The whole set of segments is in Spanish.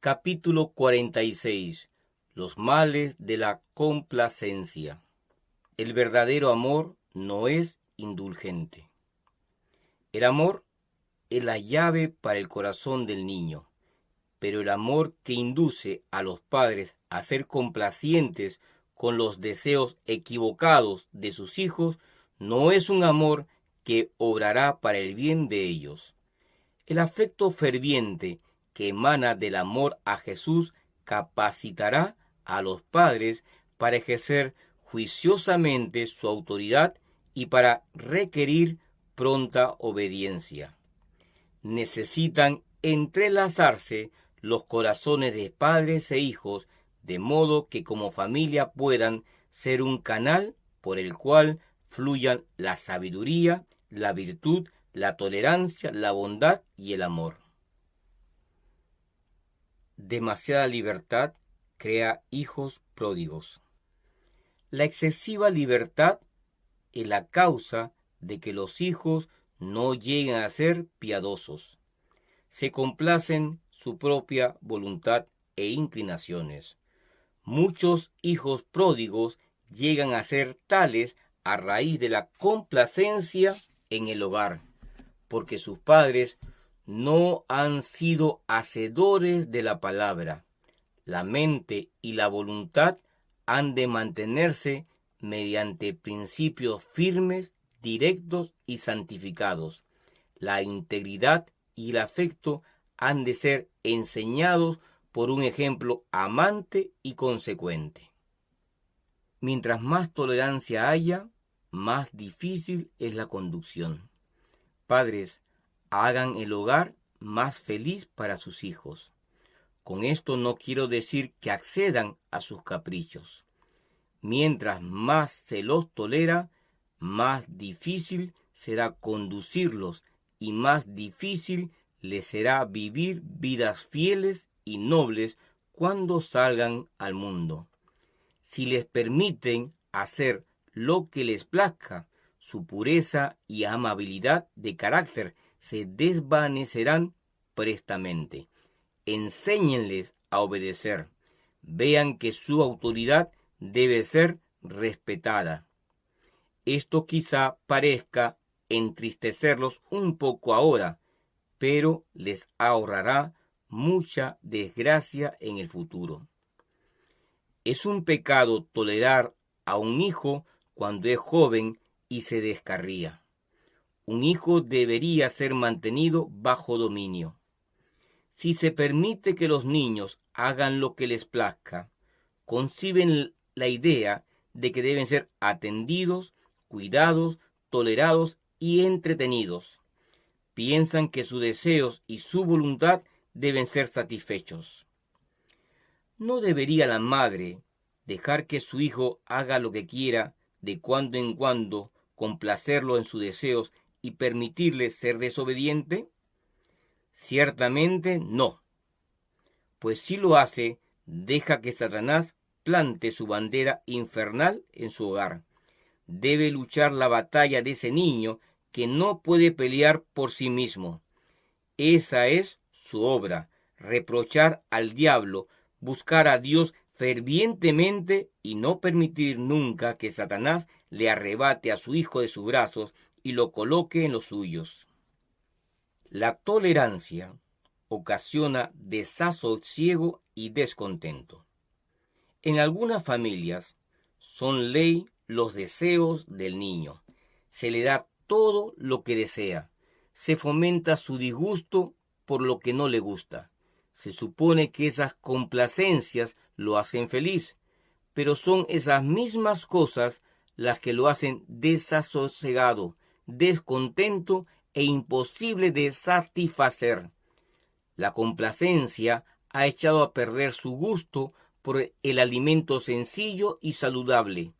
Capítulo 46. Los males de la complacencia. El verdadero amor no es indulgente. El amor es la llave para el corazón del niño, pero el amor que induce a los padres a ser complacientes con los deseos equivocados de sus hijos no es un amor que obrará para el bien de ellos. El afecto ferviente que emana del amor a Jesús capacitará a los padres para ejercer juiciosamente su autoridad y para requerir pronta obediencia. Necesitan entrelazarse los corazones de padres e hijos, de modo que como familia puedan ser un canal por el cual fluyan la sabiduría, la virtud, la tolerancia, la bondad y el amor. Demasiada libertad crea hijos pródigos. La excesiva libertad es la causa de que los hijos no lleguen a ser piadosos. Se complacen su propia voluntad e inclinaciones. Muchos hijos pródigos llegan a ser tales a raíz de la complacencia en el hogar, porque sus padres no han sido hacedores de la palabra. La mente y la voluntad han de mantenerse mediante principios firmes, directos y santificados. La integridad y el afecto han de ser enseñados por un ejemplo amante y consecuente. Mientras más tolerancia haya, más difícil es la conducción. Padres, hagan el hogar más feliz para sus hijos. Con esto no quiero decir que accedan a sus caprichos. Mientras más se los tolera, más difícil será conducirlos y más difícil les será vivir vidas fieles y nobles cuando salgan al mundo. Si les permiten hacer lo que les plazca, su pureza y amabilidad de carácter se desvanecerán prestamente. Enséñenles a obedecer. Vean que su autoridad debe ser respetada. Esto quizá parezca entristecerlos un poco ahora, pero les ahorrará mucha desgracia en el futuro. Es un pecado tolerar a un hijo cuando es joven y se descarría. Un hijo debería ser mantenido bajo dominio. Si se permite que los niños hagan lo que les plazca, conciben la idea de que deben ser atendidos, cuidados, tolerados y entretenidos. Piensan que sus deseos y su voluntad deben ser satisfechos. ¿No debería la madre dejar que su hijo haga lo que quiera de cuando en cuando, complacerlo en sus deseos y permitirle ser desobediente? Ciertamente no. Pues si lo hace, deja que Satanás plante su bandera infernal en su hogar. Debe luchar la batalla de ese niño que no puede pelear por sí mismo. Esa es su obra, reprochar al diablo, buscar a Dios fervientemente y no permitir nunca que Satanás le arrebate a su hijo de sus brazos y lo coloque en los suyos. La tolerancia ocasiona desasosiego y descontento. En algunas familias son ley los deseos del niño. Se le da todo lo que desea. Se fomenta su disgusto por lo que no le gusta. Se supone que esas complacencias lo hacen feliz, pero son esas mismas cosas las que lo hacen desasosegado, descontento e imposible de satisfacer. La complacencia ha echado a perder su gusto por el alimento sencillo y saludable,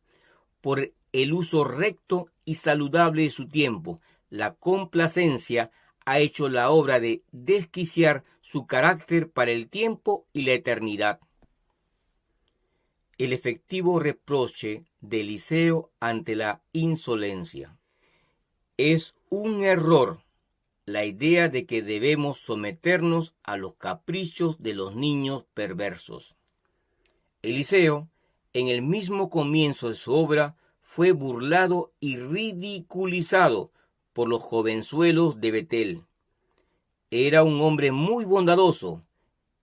por el uso recto y saludable de su tiempo. La complacencia ha hecho la obra de desquiciar su carácter para el tiempo y la eternidad. El efectivo reproche de Eliseo ante la insolencia. Es un error la idea de que debemos someternos a los caprichos de los niños perversos. Eliseo, en el mismo comienzo de su obra, fue burlado y ridiculizado por los jovenzuelos de Betel. Era un hombre muy bondadoso,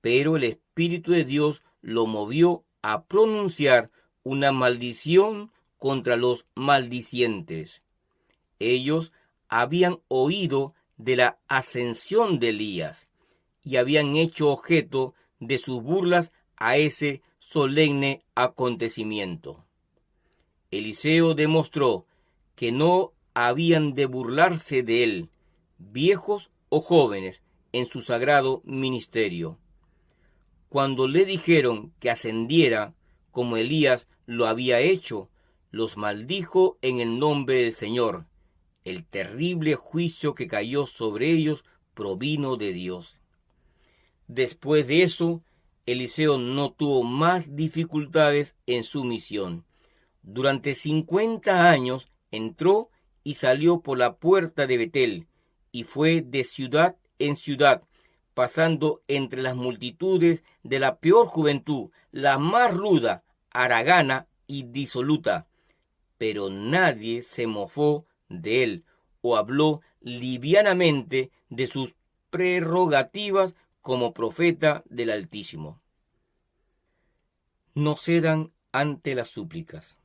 pero el Espíritu de Dios lo movió a pronunciar una maldición contra los maldicientes. Ellos habían oído de la ascensión de Elías y habían hecho objeto de sus burlas a ese solemne acontecimiento. Eliseo demostró que no habían de burlarse de él, viejos o jóvenes, en su sagrado ministerio. Cuando le dijeron que ascendiera, como Elías lo había hecho, los maldijo en el nombre del Señor. El terrible juicio que cayó sobre ellos provino de Dios. Después de eso, Eliseo no tuvo más dificultades en su misión. Durante 50 años entró y salió por la puerta de Betel, y fue de ciudad en ciudad, pasando entre las multitudes de la peor juventud, la más ruda, haragana y disoluta. Pero nadie se mofó de él o habló livianamente de sus prerrogativas como profeta del Altísimo. No cedan ante las súplicas.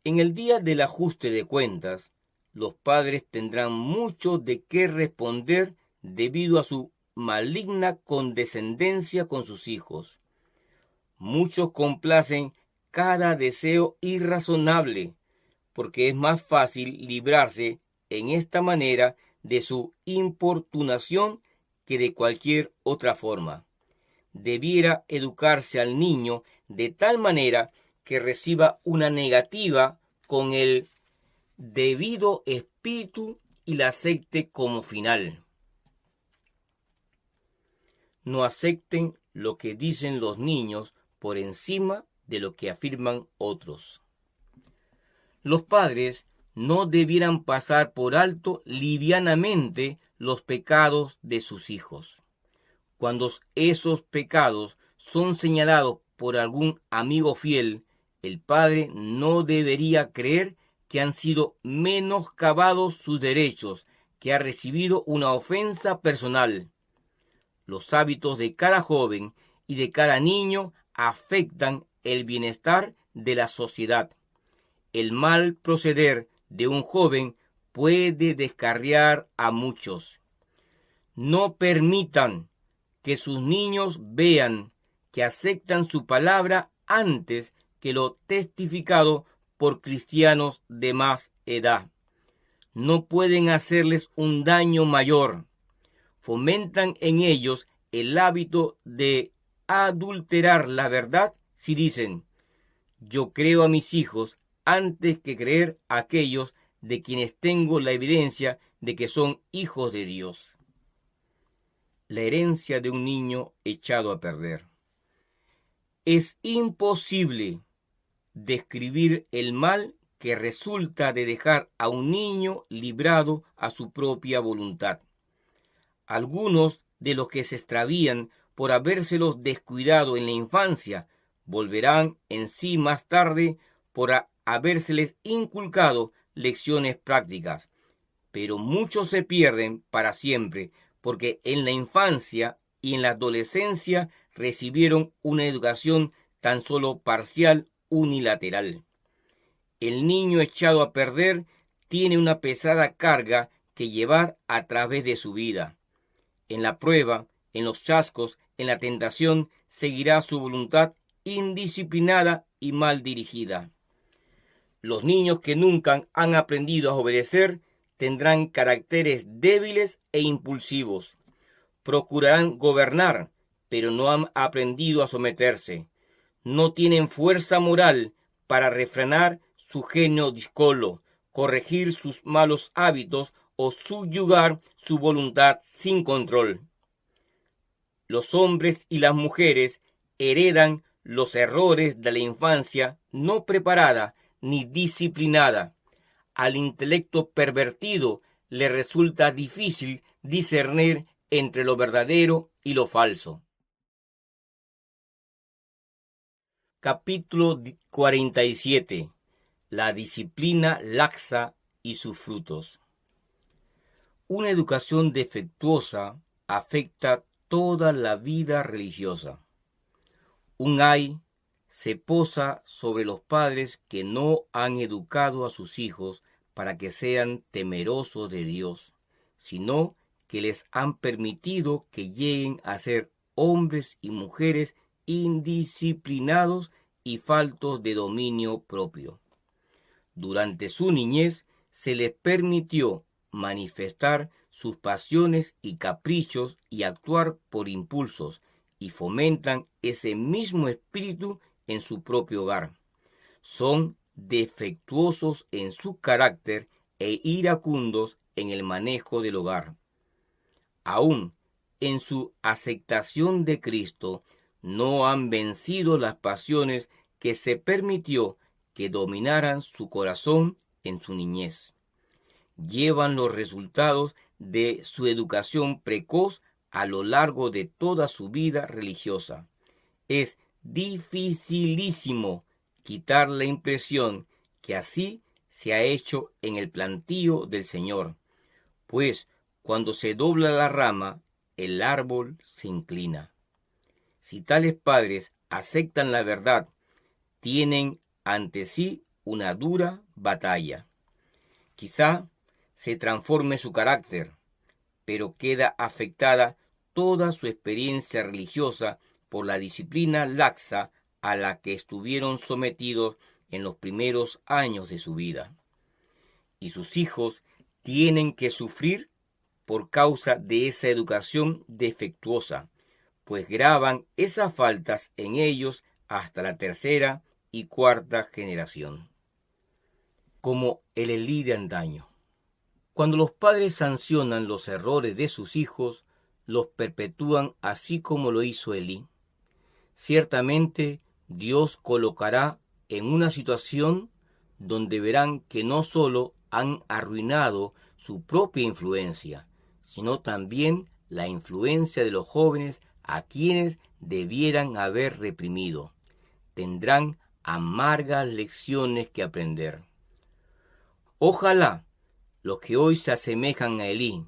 En el día del ajuste de cuentas, los padres tendrán mucho de qué responder debido a su maligna condescendencia con sus hijos. Muchos complacen cada deseo irrazonable, porque es más fácil librarse en esta manera de su importunación que de cualquier otra forma. Debiera educarse al niño de tal manera que reciba una negativa con el debido espíritu y la acepte como final. No acepten lo que dicen los niños por encima de lo que afirman otros. Los padres no debieran pasar por alto livianamente los pecados de sus hijos. Cuando esos pecados son señalados por algún amigo fiel, el padre no debería creer que han sido menoscabados sus derechos, que ha recibido una ofensa personal. Los hábitos de cada joven y de cada niño afectan el bienestar de la sociedad. El mal proceder de un joven puede descarriar a muchos. No permitan que sus niños vean que aceptan su palabra antes que lo testificado por cristianos de más edad. No pueden hacerles un daño mayor. Fomentan en ellos el hábito de adulterar la verdad si dicen: yo creo a mis hijos antes que creer a aquellos de quienes tengo la evidencia de que son hijos de Dios. La herencia de un niño echado a perder. Es imposible describir el mal que resulta de dejar a un niño librado a su propia voluntad. Algunos de los que se extravían por habérselos descuidado en la infancia volverán en sí más tarde por habérseles inculcado lecciones prácticas, pero muchos se pierden para siempre porque en la infancia y en la adolescencia recibieron una educación tan solo parcial, unilateral. El niño echado a perder tiene una pesada carga que llevar a través de su vida. En la prueba, en los chascos, en la tentación, seguirá su voluntad indisciplinada y mal dirigida. Los niños que nunca han aprendido a obedecer tendrán caracteres débiles e impulsivos. Procurarán gobernar, pero no han aprendido a someterse. No tienen fuerza moral para refrenar su genio díscolo, corregir sus malos hábitos o subyugar su voluntad sin control. Los hombres y las mujeres heredan los errores de la infancia no preparada ni disciplinada. Al intelecto pervertido le resulta difícil discernir entre lo verdadero y lo falso. Capítulo 47. La disciplina laxa y sus frutos. Una educación defectuosa afecta toda la vida religiosa. Un ay se posa sobre los padres que no han educado a sus hijos para que sean temerosos de Dios, sino que les han permitido que lleguen a ser hombres y mujeres indisciplinados y faltos de dominio propio. Durante su niñez se les permitió manifestar sus pasiones y caprichos y actuar por impulsos, y fomentan ese mismo espíritu en su propio hogar. Son defectuosos en su carácter e iracundos en el manejo del hogar. Aún en su aceptación de Cristo, no han vencido las pasiones que se permitió que dominaran su corazón en su niñez. Llevan los resultados de su educación precoz a lo largo de toda su vida religiosa. Es dificilísimo quitar la impresión que así se ha hecho en el plantío del Señor, pues cuando se dobla la rama, el árbol se inclina. Si tales padres aceptan la verdad, tienen ante sí una dura batalla. Quizá se transforme su carácter, pero queda afectada toda su experiencia religiosa por la disciplina laxa a la que estuvieron sometidos en los primeros años de su vida. Y sus hijos tienen que sufrir por causa de esa educación defectuosa, pues graban esas faltas en ellos hasta la tercera y cuarta generación. Como el Elí de antaño. Cuando los padres sancionan los errores de sus hijos, los perpetúan así como lo hizo Elí. Ciertamente Dios colocará en una situación donde verán que no solo han arruinado su propia influencia, sino también la influencia de los jóvenes a quienes debieran haber reprimido. Tendrán amargas lecciones que aprender. Ojalá los que hoy se asemejan a Elí,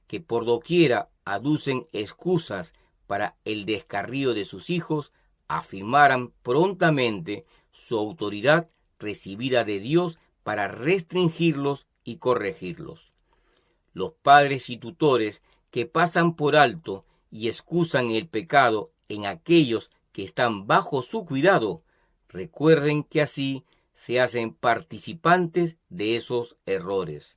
que por doquiera aducen excusas para el descarrío de sus hijos, afirmaran prontamente su autoridad recibida de Dios para restringirlos y corregirlos. Los padres y tutores que pasan por alto y excusan el pecado en aquellos que están bajo su cuidado, recuerden que así se hacen participantes de esos errores.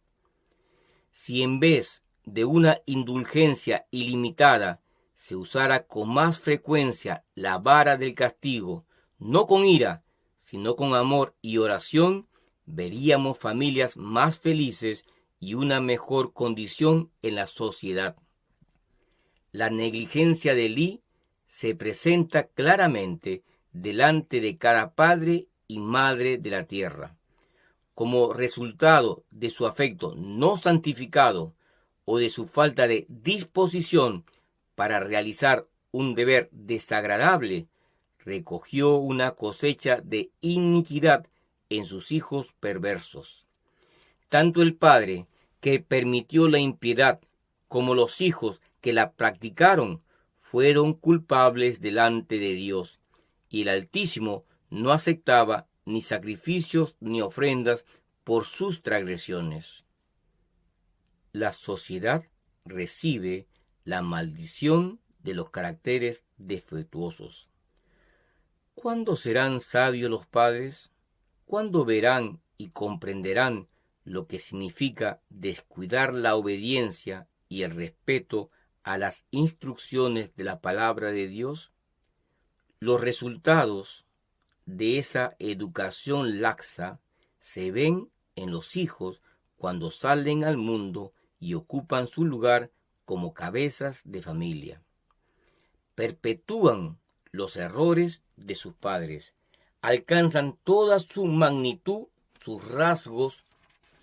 Si en vez de una indulgencia ilimitada se usara con más frecuencia la vara del castigo, no con ira, sino con amor y oración, veríamos familias más felices y una mejor condición en la sociedad. La negligencia de Elí se presenta claramente delante de cada padre y madre de la tierra. Como resultado de su afecto no santificado o de su falta de disposición para realizar un deber desagradable, recogió una cosecha de iniquidad en sus hijos perversos. Tanto el padre que permitió la impiedad como los hijos que la practicaron fueron culpables delante de Dios, y el Altísimo no aceptaba ni sacrificios ni ofrendas por sus transgresiones. La sociedad recibe la maldición de los caracteres defectuosos. ¿Cuándo serán sabios los padres? ¿Cuándo verán y comprenderán lo que significa descuidar la obediencia y el respeto a las instrucciones de la palabra de Dios? Los resultados de esa educación laxa se ven en los hijos cuando salen al mundo y ocupan su lugar como cabezas de familia. Perpetúan los errores de sus padres, alcanzan toda su magnitud, sus rasgos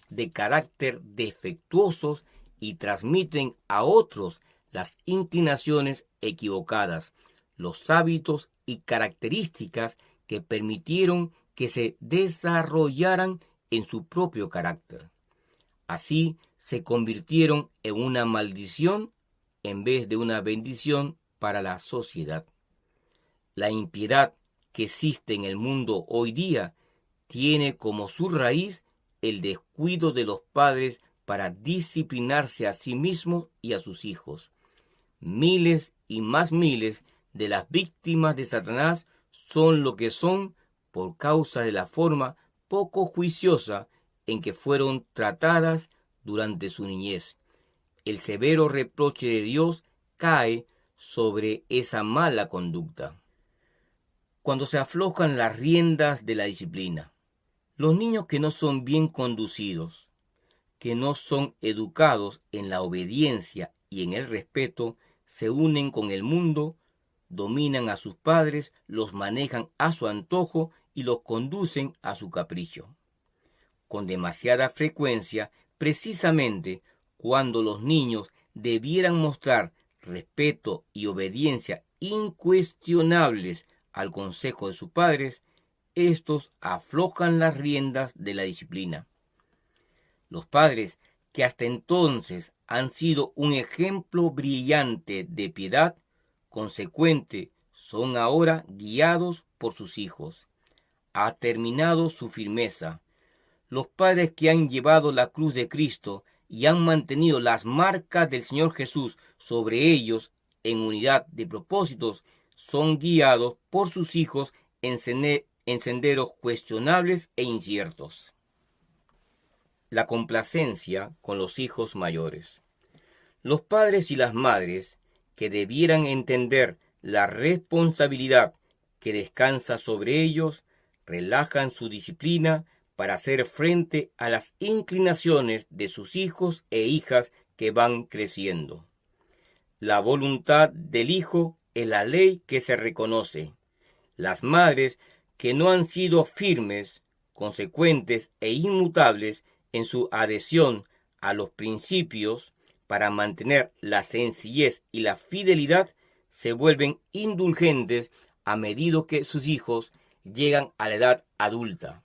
de carácter defectuosos y transmiten a otros las inclinaciones equivocadas, los hábitos y características que permitieron que se desarrollaran en su propio carácter. Así se convirtieron en una maldición en vez de una bendición para la sociedad. La impiedad que existe en el mundo hoy día tiene como su raíz el descuido de los padres para disciplinarse a sí mismos y a sus hijos. Miles y más miles de las víctimas de Satanás son lo que son por causa de la forma poco juiciosa en que fueron tratadas durante su niñez. El severo reproche de Dios cae sobre esa mala conducta. Cuando se aflojan las riendas de la disciplina, los niños que no son bien conducidos, que no son educados en la obediencia y en el respeto, se unen con el mundo, dominan a sus padres, los manejan a su antojo y los conducen a su capricho. Con demasiada frecuencia, precisamente cuando los niños debieran mostrar respeto y obediencia incuestionables al consejo de sus padres, estos aflojan las riendas de la disciplina. Los padres, que hasta entonces han sido un ejemplo brillante de piedad consecuente, son ahora guiados por sus hijos. Ha terminado su firmeza. Los padres que han llevado la cruz de Cristo y han mantenido las marcas del Señor Jesús sobre ellos en unidad de propósitos, son guiados por sus hijos en senderos cuestionables e inciertos. La complacencia con los hijos mayores. Los padres y las madres, que debieran entender la responsabilidad que descansa sobre ellos, relajan su disciplina para hacer frente a las inclinaciones de sus hijos e hijas que van creciendo. La voluntad del hijo es la ley que se reconoce. Las madres que no han sido firmes, consecuentes e inmutables en su adhesión a los principios para mantener la sencillez y la fidelidad, se vuelven indulgentes a medida que sus hijos llegan a la edad adulta.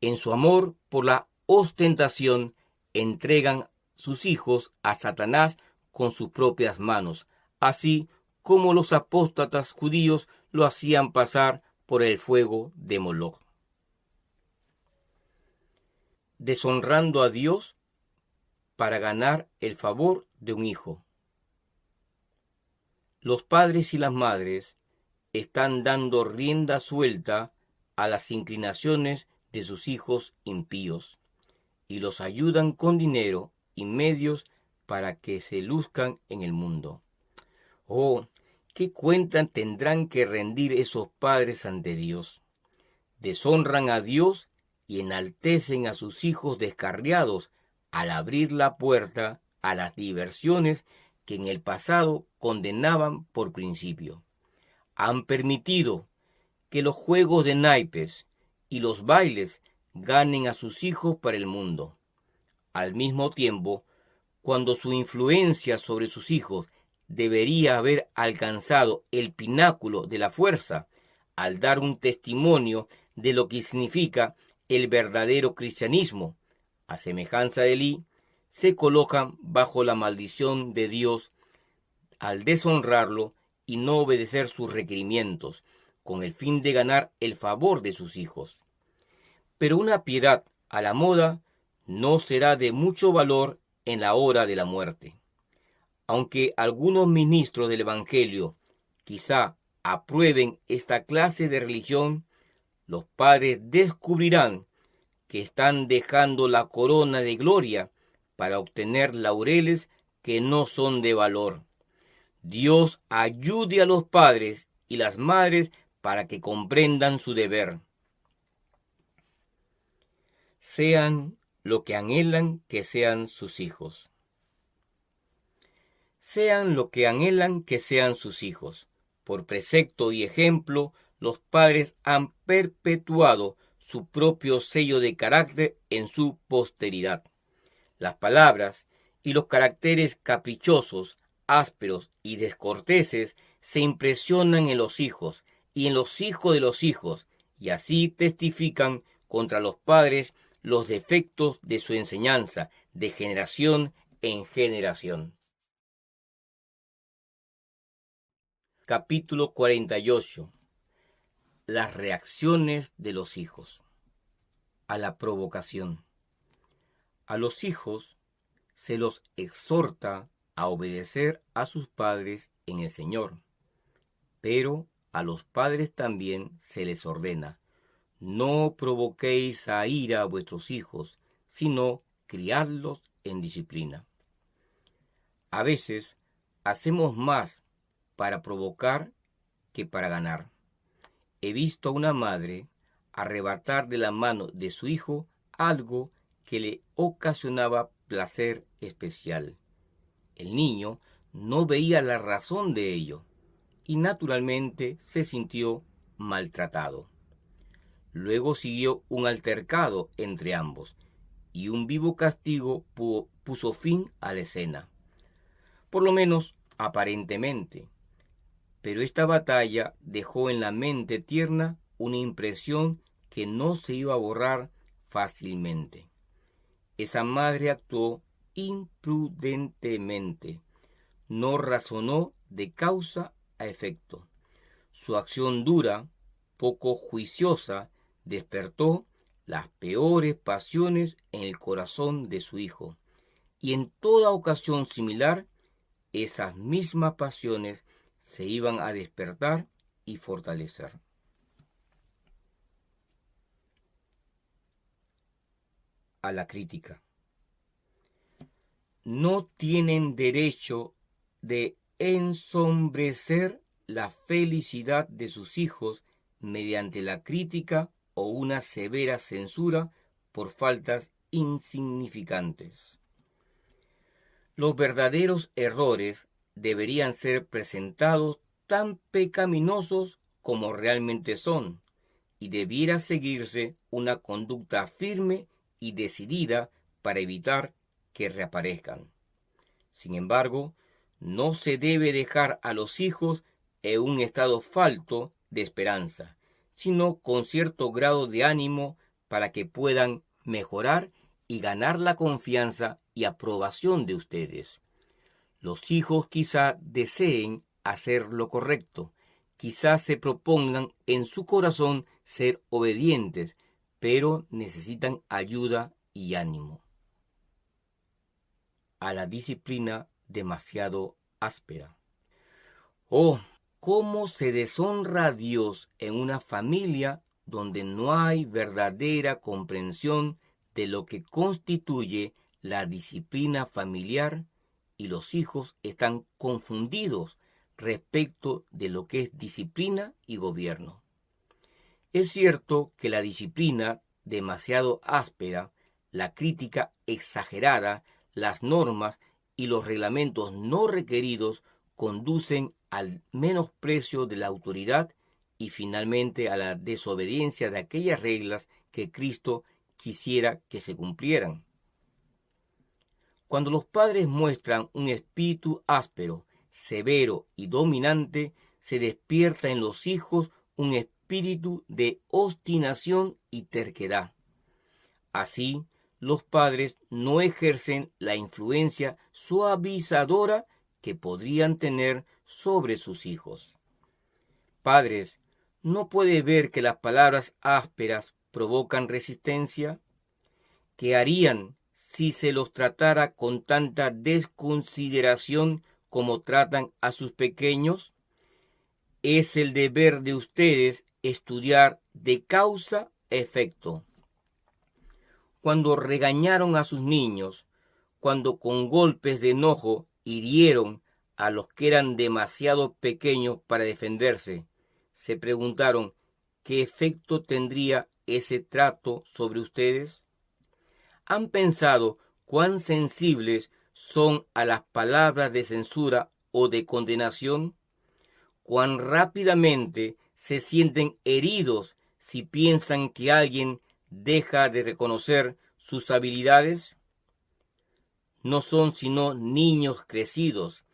En su amor por la ostentación, entregan sus hijos a Satanás con sus propias manos, así como los apóstatas judíos lo hacían pasar por el fuego de Moloc. Deshonrando a Dios para ganar el favor de un hijo. Los padres y las madres están dando rienda suelta a las inclinaciones de sus hijos impíos y los ayudan con dinero y medios para que se luzcan en el mundo. Oh, ¿qué cuenta tendrán que rendir esos padres ante Dios? Deshonran a Dios y enaltecen a sus hijos descarriados al abrir la puerta a las diversiones que en el pasado condenaban por principio. Han permitido que los juegos de naipes y los bailes ganen a sus hijos para el mundo. Al mismo tiempo, cuando su influencia sobre sus hijos debería haber alcanzado el pináculo de la fuerza, al dar un testimonio de lo que significa el verdadero cristianismo, a semejanza de Elí, se colocan bajo la maldición de Dios al deshonrarlo y no obedecer sus requerimientos, con el fin de ganar el favor de sus hijos. Pero una piedad a la moda no será de mucho valor en la hora de la muerte. Aunque algunos ministros del Evangelio quizá aprueben esta clase de religión, los padres descubrirán que están dejando la corona de gloria para obtener laureles que no son de valor. Dios ayude a los padres y las madres para que comprendan su deber. Sean lo que anhelan que sean sus hijos. Sean lo que anhelan que sean sus hijos. Por precepto y ejemplo, los padres han perpetuado su propio sello de carácter en su posteridad. Las palabras y los caracteres caprichosos, ásperos y descorteses se impresionan en los hijos y en los hijos de los hijos, y así testifican contra los padres los defectos de su enseñanza de generación en generación. Capítulo 48. Las reacciones de los hijos a la provocación. A los hijos se los exhorta a obedecer a sus padres en el Señor, pero a los padres también se les ordena: no provoquéis a ira a vuestros hijos, sino criadlos en disciplina. A veces hacemos más para provocar que para ganar. He visto a una madre arrebatar de la mano de su hijo algo que le ocasionaba placer especial. El niño no veía la razón de ello y naturalmente se sintió maltratado. Luego siguió un altercado entre ambos y un vivo castigo puso fin a la escena, por lo menos aparentemente. Pero esta batalla dejó en la mente tierna una impresión que no se iba a borrar fácilmente. Esa madre actuó imprudentemente, no razonó de causa a efecto. Su acción dura, poco juiciosa, despertó las peores pasiones en el corazón de su hijo, y en toda ocasión similar, esas mismas pasiones se iban a despertar y fortalecer. A la crítica. No tienen derecho de ensombrecer la felicidad de sus hijos mediante la crítica o una severa censura por faltas insignificantes. Los verdaderos errores deberían ser presentados tan pecaminosos como realmente son, y debiera seguirse una conducta firme y decidida para evitar que reaparezcan. Sin embargo, no se debe dejar a los hijos en un estado falto de esperanza, sino con cierto grado de ánimo para que puedan mejorar y ganar la confianza y aprobación de ustedes. Los hijos quizá deseen hacer lo correcto, quizás se propongan en su corazón ser obedientes, pero necesitan ayuda y ánimo. A la disciplina demasiado áspera. Oh, cómo se deshonra a Dios en una familia donde no hay verdadera comprensión de lo que constituye la disciplina familiar, y los hijos están confundidos respecto de lo que es disciplina y gobierno. Es cierto que la disciplina demasiado áspera, la crítica exagerada, las normas y los reglamentos no requeridos conducen al menosprecio de la autoridad y finalmente a la desobediencia de aquellas reglas que Cristo quisiera que se cumplieran. Cuando los padres muestran un espíritu áspero, severo y dominante, se despierta en los hijos un espíritu de obstinación y terquedad. Así, los padres no ejercen la influencia suavizadora que podrían tener sobre sus hijos. Padres, ¿no puede ver que las palabras ásperas provocan resistencia? ¿Qué harían si se los tratara con tanta desconsideración como tratan a sus pequeños? Es el deber de ustedes estudiar de causa a efecto. Cuando regañaron a sus niños, cuando con golpes de enojo hirieron a los que eran demasiado pequeños para defenderse, se preguntaron qué efecto tendría ese trato sobre ustedes. ¿Han pensado cuán sensibles son a las palabras de censura o de condenación? ¿Cuán rápidamente se sienten heridos si piensan que alguien deja de reconocer sus habilidades? No son sino niños crecidos.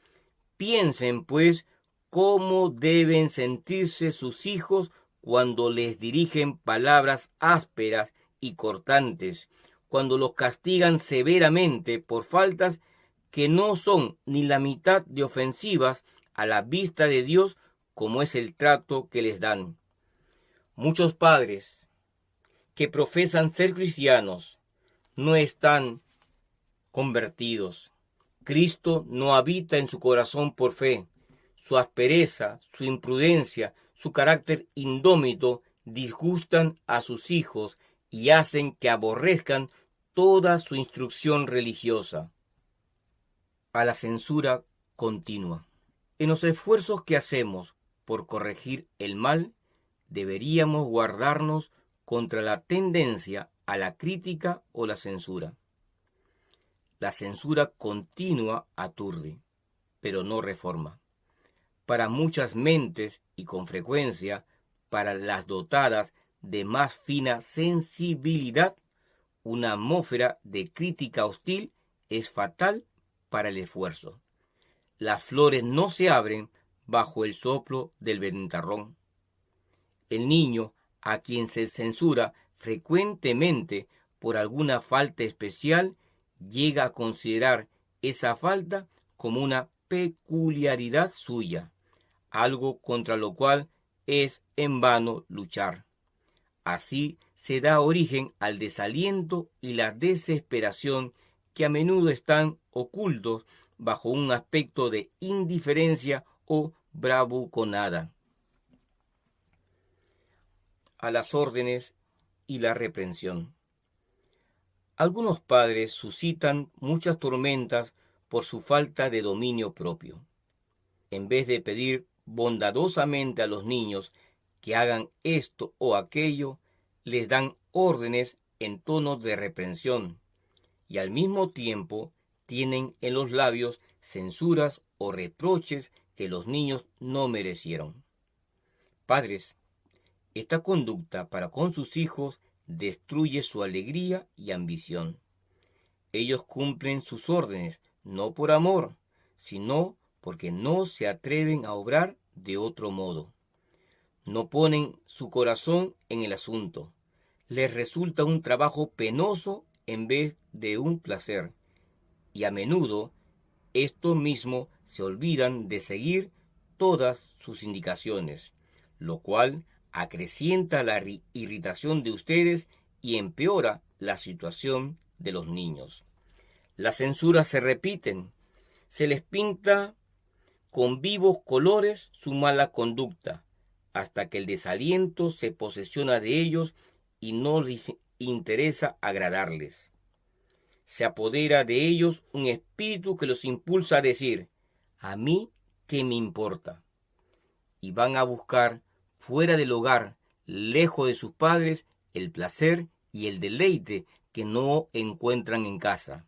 Piensen, pues, cómo deben sentirse sus hijos cuando les dirigen palabras ásperas y cortantes, cuando los castigan severamente por faltas que no son ni la mitad de ofensivas a la vista de Dios como es el trato que les dan. Muchos padres que profesan ser cristianos no están convertidos. Cristo no habita en su corazón por fe. Su aspereza, su imprudencia, su carácter indómito disgustan a sus hijos y hacen que aborrezcan toda su instrucción religiosa. A la censura continua. En los esfuerzos que hacemos por corregir el mal, deberíamos guardarnos contra la tendencia a la crítica o la censura. La censura continua aturde, pero no reforma. Para muchas mentes, y con frecuencia para las dotadas de más fina sensibilidad, una atmósfera de crítica hostil es fatal para el esfuerzo. Las flores no se abren bajo el soplo del ventarrón. El niño, a quien se censura frecuentemente por alguna falta especial, llega a considerar esa falta como una peculiaridad suya, algo contra lo cual es en vano luchar. Así se da origen al desaliento y la desesperación que a menudo están ocultos bajo un aspecto de indiferencia o bravuconada. A las órdenes y la reprensión. Algunos padres suscitan muchas tormentas por su falta de dominio propio. En vez de pedir bondadosamente a los niños que hagan esto o aquello, les dan órdenes en tono de reprensión y al mismo tiempo tienen en los labios censuras o reproches que los niños no merecieron. Padres, esta conducta para con sus hijos destruye su alegría y ambición. Ellos cumplen sus órdenes no por amor, sino porque no se atreven a obrar de otro modo. No ponen su corazón en el asunto. Les resulta un trabajo penoso en vez de un placer. Y a menudo, estos mismos se olvidan de seguir todas sus indicaciones, lo cual acrecienta la irritación de ustedes y empeora la situación de los niños. Las censuras se repiten, se les pinta con vivos colores su mala conducta, hasta que el desaliento se posesiona de ellos y no les interesa agradarles. Se apodera de ellos un espíritu que los impulsa a decir, ¿a mí qué me importa? Y van a buscar fuera del hogar, lejos de sus padres, el placer y el deleite que no encuentran en casa.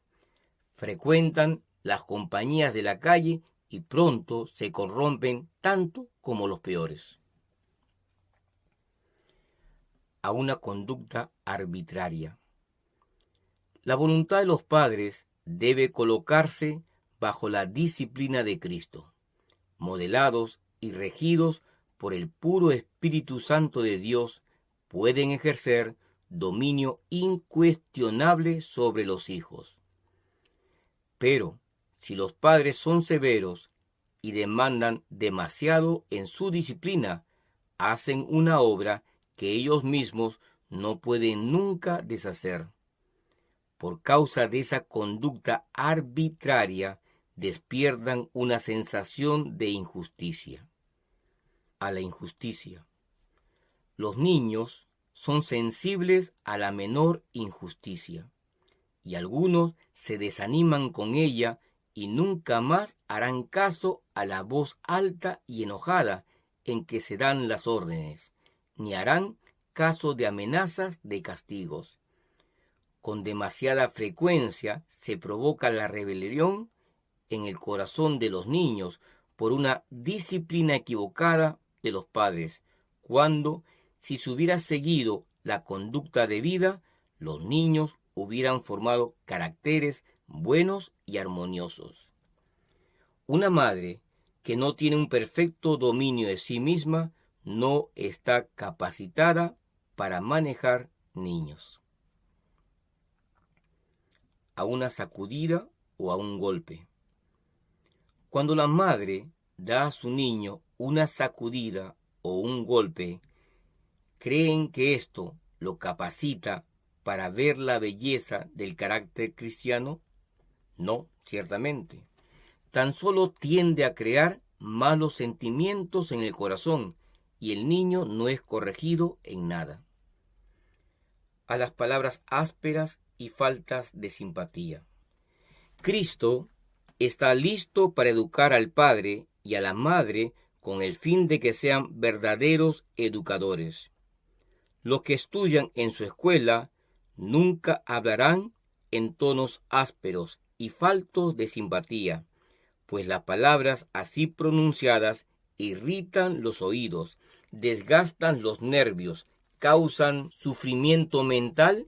Frecuentan las compañías de la calle y pronto se corrompen tanto como los peores. A una conducta arbitraria. La voluntad de los padres debe colocarse bajo la disciplina de Cristo, modelados y regidos por el puro Espíritu Santo de Dios, pueden ejercer dominio incuestionable sobre los hijos. Pero si los padres son severos y demandan demasiado en su disciplina, hacen una obra que ellos mismos no pueden nunca deshacer. Por causa de esa conducta arbitraria, despiertan una sensación de injusticia. A la injusticia. Los niños son sensibles a la menor injusticia, y algunos se desaniman con ella y nunca más harán caso a la voz alta y enojada en que se dan las órdenes, ni harán caso de amenazas de castigos. Con demasiada frecuencia se provoca la rebelión en el corazón de los niños por una disciplina equivocada de los padres, cuando, si se hubiera seguido la conducta debida, los niños hubieran formado caracteres buenos y armoniosos. Una madre que no tiene un perfecto dominio de sí misma no está capacitada para manejar niños. A una sacudida o a un golpe. Cuando la madre da a su niño una sacudida o un golpe, ¿creen que esto lo capacita para ver la belleza del carácter cristiano? No, ciertamente. Tan solo tiende a crear malos sentimientos en el corazón y el niño no es corregido en nada. A las palabras ásperas y faltas de simpatía. Cristo está listo para educar al padre y a la madre con el fin de que sean verdaderos educadores. Los que estudian en su escuela nunca hablarán en tonos ásperos y faltos de simpatía, pues las palabras así pronunciadas irritan los oídos, desgastan los nervios, causan sufrimiento mental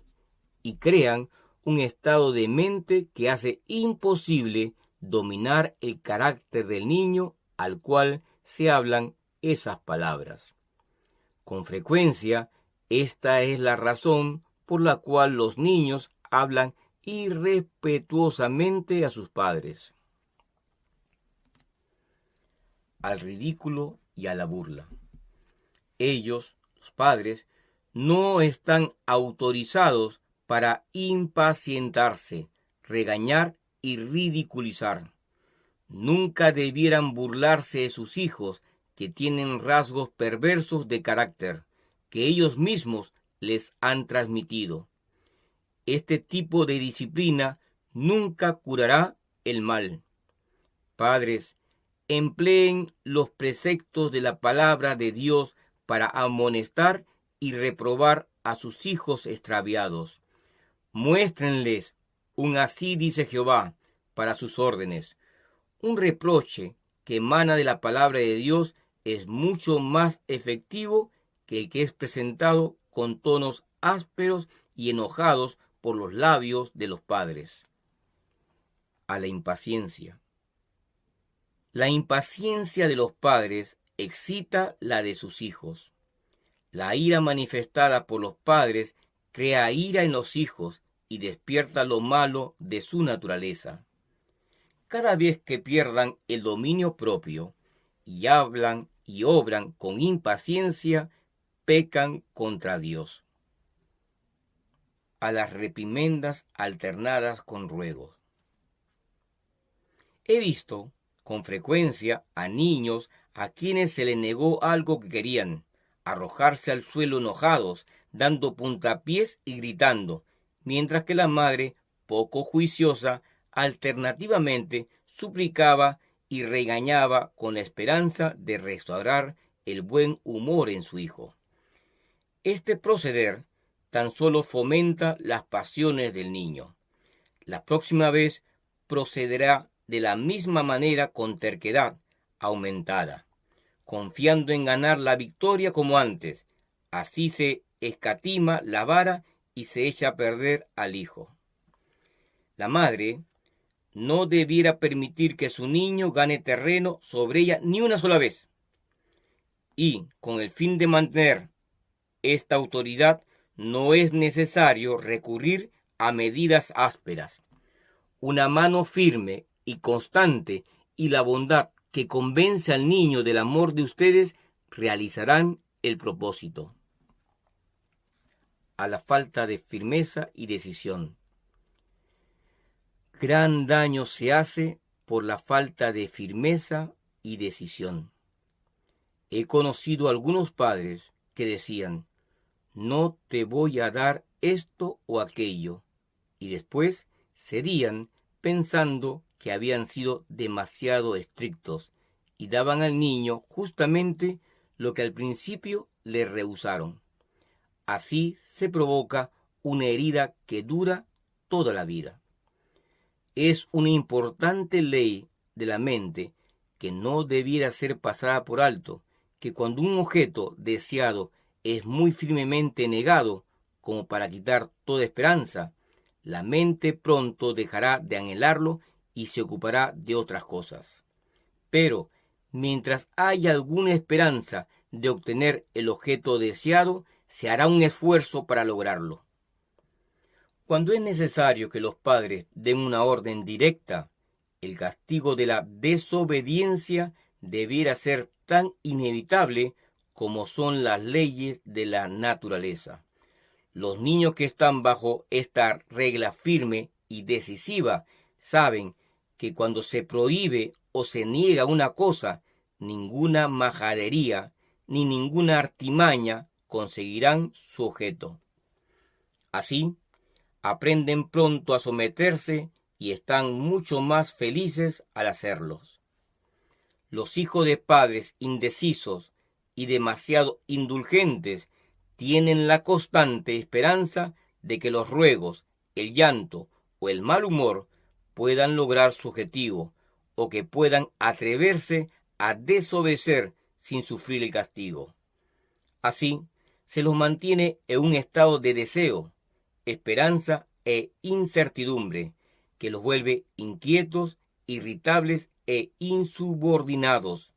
y crean un estado de mente que hace imposible dominar el carácter del niño al cual se hablan esas palabras. Con frecuencia, esta es la razón por la cual los niños hablan irrespetuosamente a sus padres. Al ridículo y a la burla. Ellos, los padres, no están autorizados para impacientarse, regañar y ridiculizar. Nunca debieran burlarse de sus hijos que tienen rasgos perversos de carácter que ellos mismos les han transmitido. Este tipo de disciplina nunca curará el mal. Padres, empleen los preceptos de la palabra de Dios para amonestar y reprobar a sus hijos extraviados. Muéstrenles un así dice Jehová para sus órdenes. Un reproche que emana de la palabra de Dios es mucho más efectivo que el que es presentado con tonos ásperos y enojados por los labios de los padres. A la impaciencia. La impaciencia de los padres excita la de sus hijos. La ira manifestada por los padres crea ira en los hijos y despierta lo malo de su naturaleza. Cada vez que pierdan el dominio propio y hablan y obran con impaciencia, pecan contra Dios. A las reprimendas alternadas con ruegos. He visto con frecuencia a niños a quienes se les negó algo que querían, arrojarse al suelo enojados, dando puntapiés y gritando, mientras que la madre, poco juiciosa, alternativamente suplicaba y regañaba con la esperanza de restaurar el buen humor en su hijo. Este proceder tan solo fomenta las pasiones del niño. La próxima vez procederá de la misma manera con terquedad aumentada, confiando en ganar la victoria como antes. Así se escatima la vara y se echa a perder al hijo. La madre no debiera permitir que su niño gane terreno sobre ella ni una sola vez. Y con el fin de mantener esta autoridad no es necesario recurrir a medidas ásperas. Una mano firme y constante y la bondad que convence al niño del amor de ustedes realizarán el propósito. A la falta de firmeza y decisión. Gran daño se hace por la falta de firmeza y decisión. He conocido algunos padres que decían, no te voy a dar esto o aquello, y después cedían pensando que habían sido demasiado estrictos y daban al niño justamente lo que al principio le rehusaron. Así se provoca una herida que dura toda la vida. Es una importante ley de la mente que no debiera ser pasada por alto, que cuando un objeto deseado es muy firmemente negado como para quitar toda esperanza, la mente pronto dejará de anhelarlo y se ocupará de otras cosas. Pero, mientras haya alguna esperanza de obtener el objeto deseado, se hará un esfuerzo para lograrlo. Cuando es necesario que los padres den una orden directa, el castigo de la desobediencia debiera ser tan inevitable como son las leyes de la naturaleza. Los niños que están bajo esta regla firme y decisiva saben que cuando se prohíbe o se niega una cosa, ninguna majadería ni ninguna artimaña conseguirán su objeto. Así, aprenden pronto a someterse y están mucho más felices al hacerlos. Los hijos de padres indecisos y demasiado indulgentes tienen la constante esperanza de que los ruegos, el llanto o el mal humor puedan lograr su objetivo o que puedan atreverse a desobedecer sin sufrir el castigo. Así, se los mantiene en un estado de deseo, esperanza e incertidumbre, que los vuelve inquietos, irritables e insubordinados.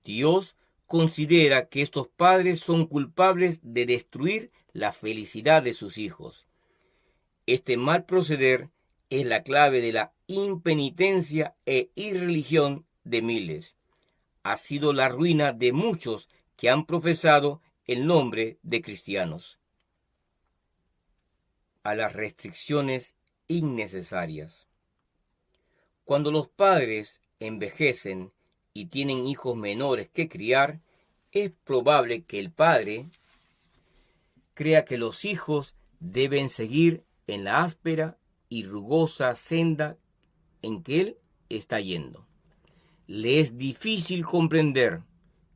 Dios considera que estos padres son culpables de destruir la felicidad de sus hijos. Este mal proceder es la clave de la impenitencia e irreligión de miles. Ha sido la ruina de muchos que han profesado el nombre de cristianos. A las restricciones innecesarias. Cuando los padres envejecen y tienen hijos menores que criar, es probable que el padre crea que los hijos deben seguir en la áspera y rugosa senda en que él está yendo. Le es difícil comprender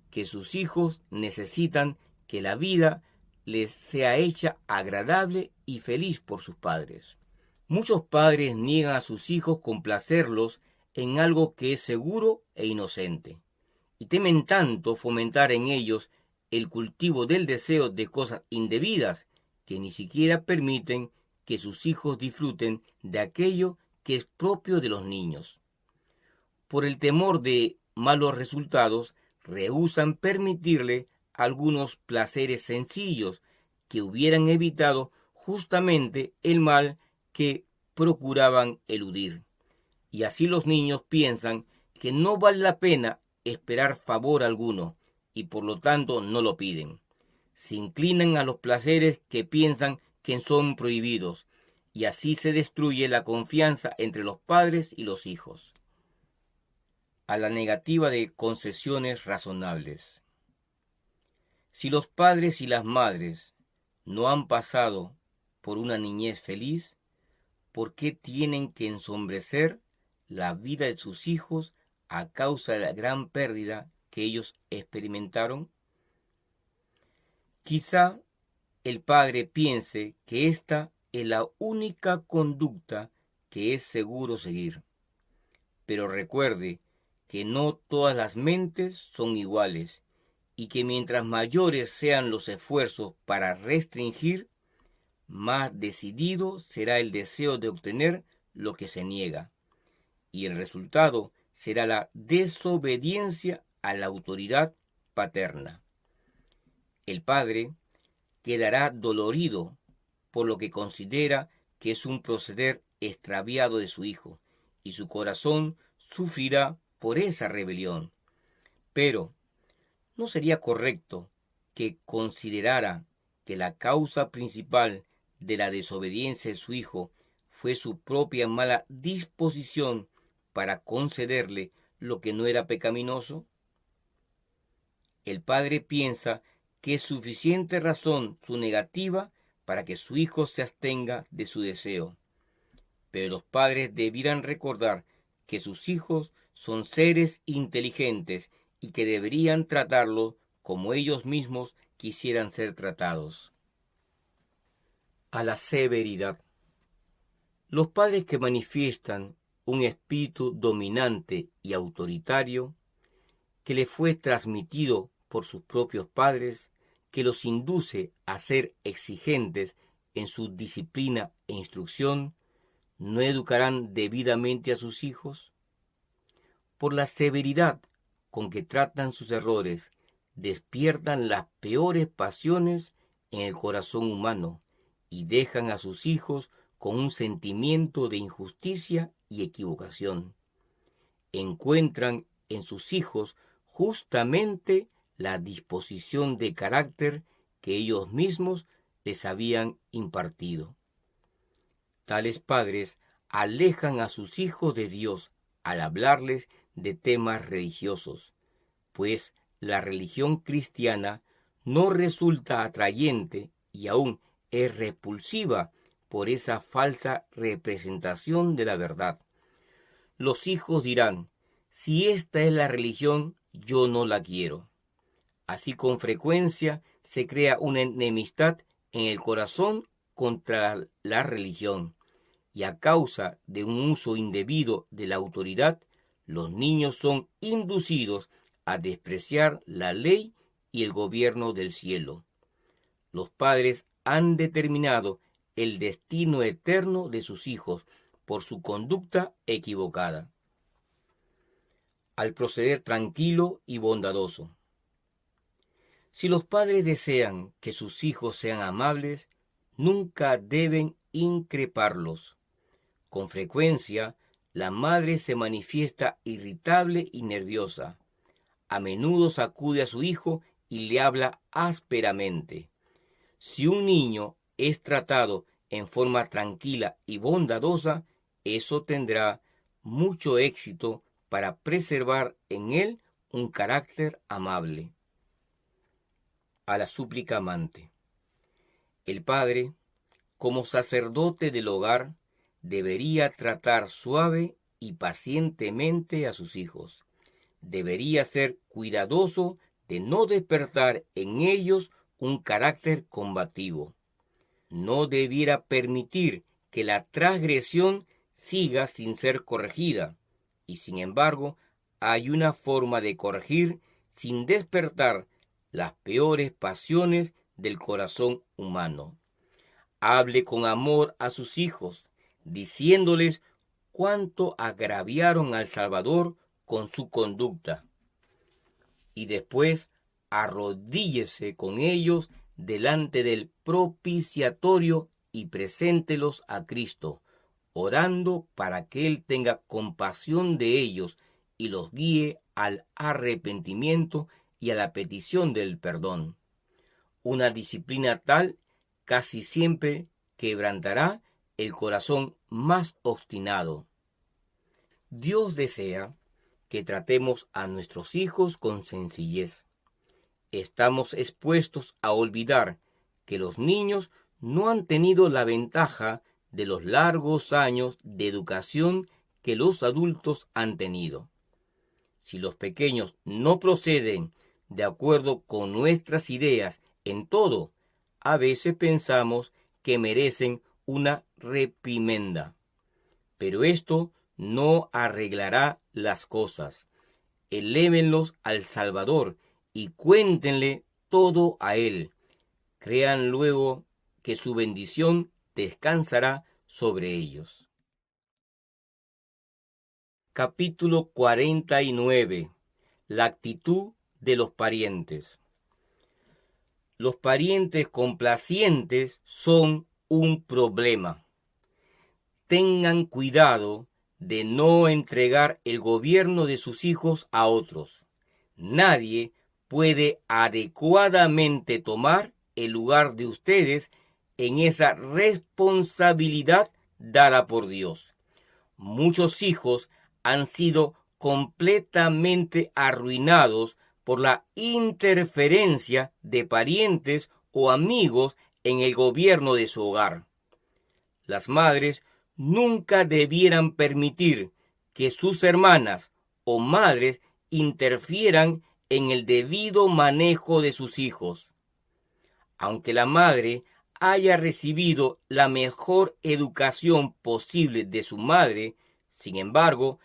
que sus hijos necesitan que la vida les sea hecha agradable y feliz por sus padres. Muchos padres niegan a sus hijos complacerlos en algo que es seguro e inocente, y temen tanto fomentar en ellos el cultivo del deseo de cosas indebidas que ni siquiera permiten que sus hijos disfruten de aquello que es propio de los niños. Por el temor de malos resultados, rehúsan permitirle algunos placeres sencillos que hubieran evitado justamente el mal que procuraban eludir. Y así los niños piensan que no vale la pena esperar favor alguno y por lo tanto no lo piden. Se inclinan a los placeres que piensan que son prohibidos y así se destruye la confianza entre los padres y los hijos. A la negativa de concesiones razonables. Si los padres y las madres no han pasado por una niñez feliz, ¿por qué tienen que ensombrecer la vida de sus hijos a causa de la gran pérdida que ellos experimentaron? Quizá el padre piense que esta es la única conducta que es seguro seguir. Pero recuerde que no todas las mentes son iguales y que mientras mayores sean los esfuerzos para restringir, más decidido será el deseo de obtener lo que se niega, y el resultado será la desobediencia a la autoridad paterna. El padre quedará dolorido por lo que considera que es un proceder extraviado de su hijo, y su corazón sufrirá por esa rebelión. Pero ¿no sería correcto que considerara que la causa principal de la desobediencia de su hijo fue su propia mala disposición para concederle lo que no era pecaminoso? El padre piensa que es suficiente razón su negativa para que su hijo se abstenga de su deseo. Pero los padres debieran recordar que sus hijos son seres inteligentes y que deberían tratarlos como ellos mismos quisieran ser tratados. A la severidad. Los padres que manifiestan un espíritu dominante y autoritario que les fue transmitido por sus propios padres, que los induce a ser exigentes en su disciplina e instrucción, ¿no educarán debidamente a sus hijos? Por la severidad con que tratan sus errores, despiertan las peores pasiones en el corazón humano y dejan a sus hijos con un sentimiento de injusticia y equivocación. Encuentran en sus hijos justamente la disposición de carácter que ellos mismos les habían impartido. Tales padres alejan a sus hijos de Dios al hablarles de temas religiosos, pues la religión cristiana no resulta atrayente y aún es repulsiva por esa falsa representación de la verdad. Los hijos dirán: si esta es la religión, yo no la quiero. Así con frecuencia se crea una enemistad en el corazón contra la religión, y a causa de un uso indebido de la autoridad, los niños son inducidos a despreciar la ley y el gobierno del cielo. Los padres han determinado el destino eterno de sus hijos por su conducta equivocada. Al proceder tranquilo y bondadoso. Si los padres desean que sus hijos sean amables, nunca deben increparlos. Con frecuencia, la madre se manifiesta irritable y nerviosa. A menudo sacude a su hijo y le habla ásperamente. Si un niño es tratado en forma tranquila y bondadosa, eso tendrá mucho éxito para preservar en él un carácter amable. A la súplica amante. El padre, como sacerdote del hogar, debería tratar suave y pacientemente a sus hijos. Debería ser cuidadoso de no despertar en ellos un carácter combativo. No debiera permitir que la transgresión siga sin ser corregida, y sin embargo, hay una forma de corregir sin despertar las peores pasiones del corazón humano. Hable con amor a sus hijos, diciéndoles cuánto agraviaron al Salvador con su conducta. Y después arrodíllese con ellos delante del propiciatorio y preséntelos a Cristo, orando para que Él tenga compasión de ellos y los guíe al arrepentimiento y a la petición del perdón. Una disciplina tal casi siempre quebrantará el corazón más obstinado. Dios desea que tratemos a nuestros hijos con sencillez. Estamos expuestos a olvidar que los niños no han tenido la ventaja de los largos años de educación que los adultos han tenido. Si los pequeños no proceden de acuerdo con nuestras ideas en todo, a veces pensamos que merecen una reprimenda. Pero esto no arreglará las cosas. Elévenlos al Salvador y cuéntenle todo a Él. Crean luego que su bendición descansará sobre ellos. Capítulo 49. La actitud de los parientes. Los parientes complacientes son un problema. Tengan cuidado de no entregar el gobierno de sus hijos a otros. Nadie puede adecuadamente tomar el lugar de ustedes en esa responsabilidad dada por Dios. Muchos hijos han sido completamente arruinados por la interferencia de parientes o amigos en el gobierno de su hogar. Las madres nunca debieran permitir que sus hermanas o madres interfieran en el debido manejo de sus hijos. Aunque la madre haya recibido la mejor educación posible de su madre, sin embargo,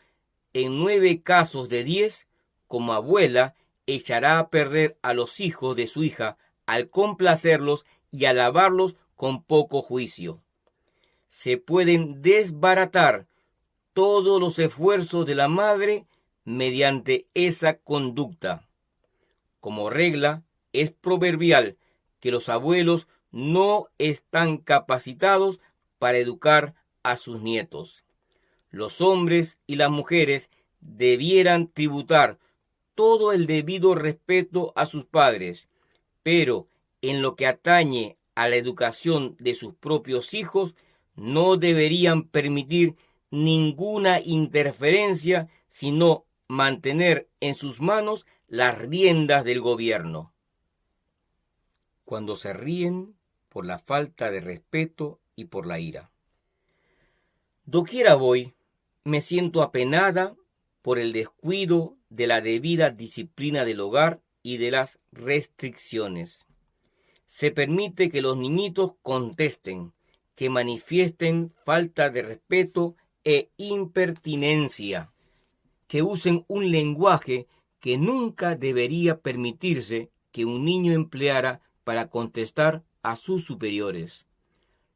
en 9 casos de 10, como abuela, echará a perder a los hijos de su hija al complacerlos y alabarlos con poco juicio. Se pueden desbaratar todos los esfuerzos de la madre mediante esa conducta. Como regla, es proverbial que los abuelos no están capacitados para educar a sus nietos. Los hombres y las mujeres debieran tributar todo el debido respeto a sus padres, pero en lo que atañe a la educación de sus propios hijos, no deberían permitir ninguna interferencia, sino mantener en sus manos las riendas del gobierno. Cuando se ríen por la falta de respeto y por la ira. Doquiera voy, me siento apenada por el descuido de la debida disciplina del hogar y de las restricciones. Se permite que los niñitos contesten, que manifiesten falta de respeto e impertinencia, que usen un lenguaje que nunca debería permitirse que un niño empleara para contestar a sus superiores.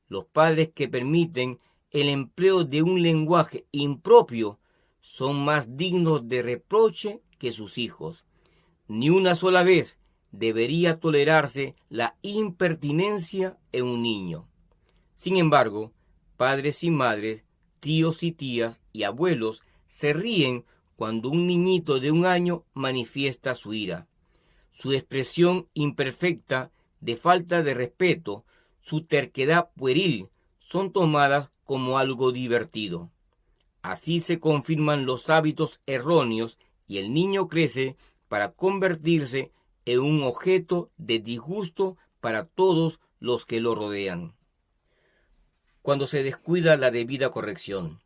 Los padres que permiten el empleo de un lenguaje impropio son más dignos de reproche que sus hijos. Ni una sola vez debería tolerarse la impertinencia en un niño. Sin embargo, padres y madres, tíos y tías y abuelos se ríen cuando un niñito de 1 año manifiesta su ira. Su expresión imperfecta de falta de respeto, su terquedad pueril, son tomadas como algo divertido. Así se confirman los hábitos erróneos y el niño crece para convertirse en un objeto de disgusto para todos los que lo rodean. Cuando se descuida la debida corrección,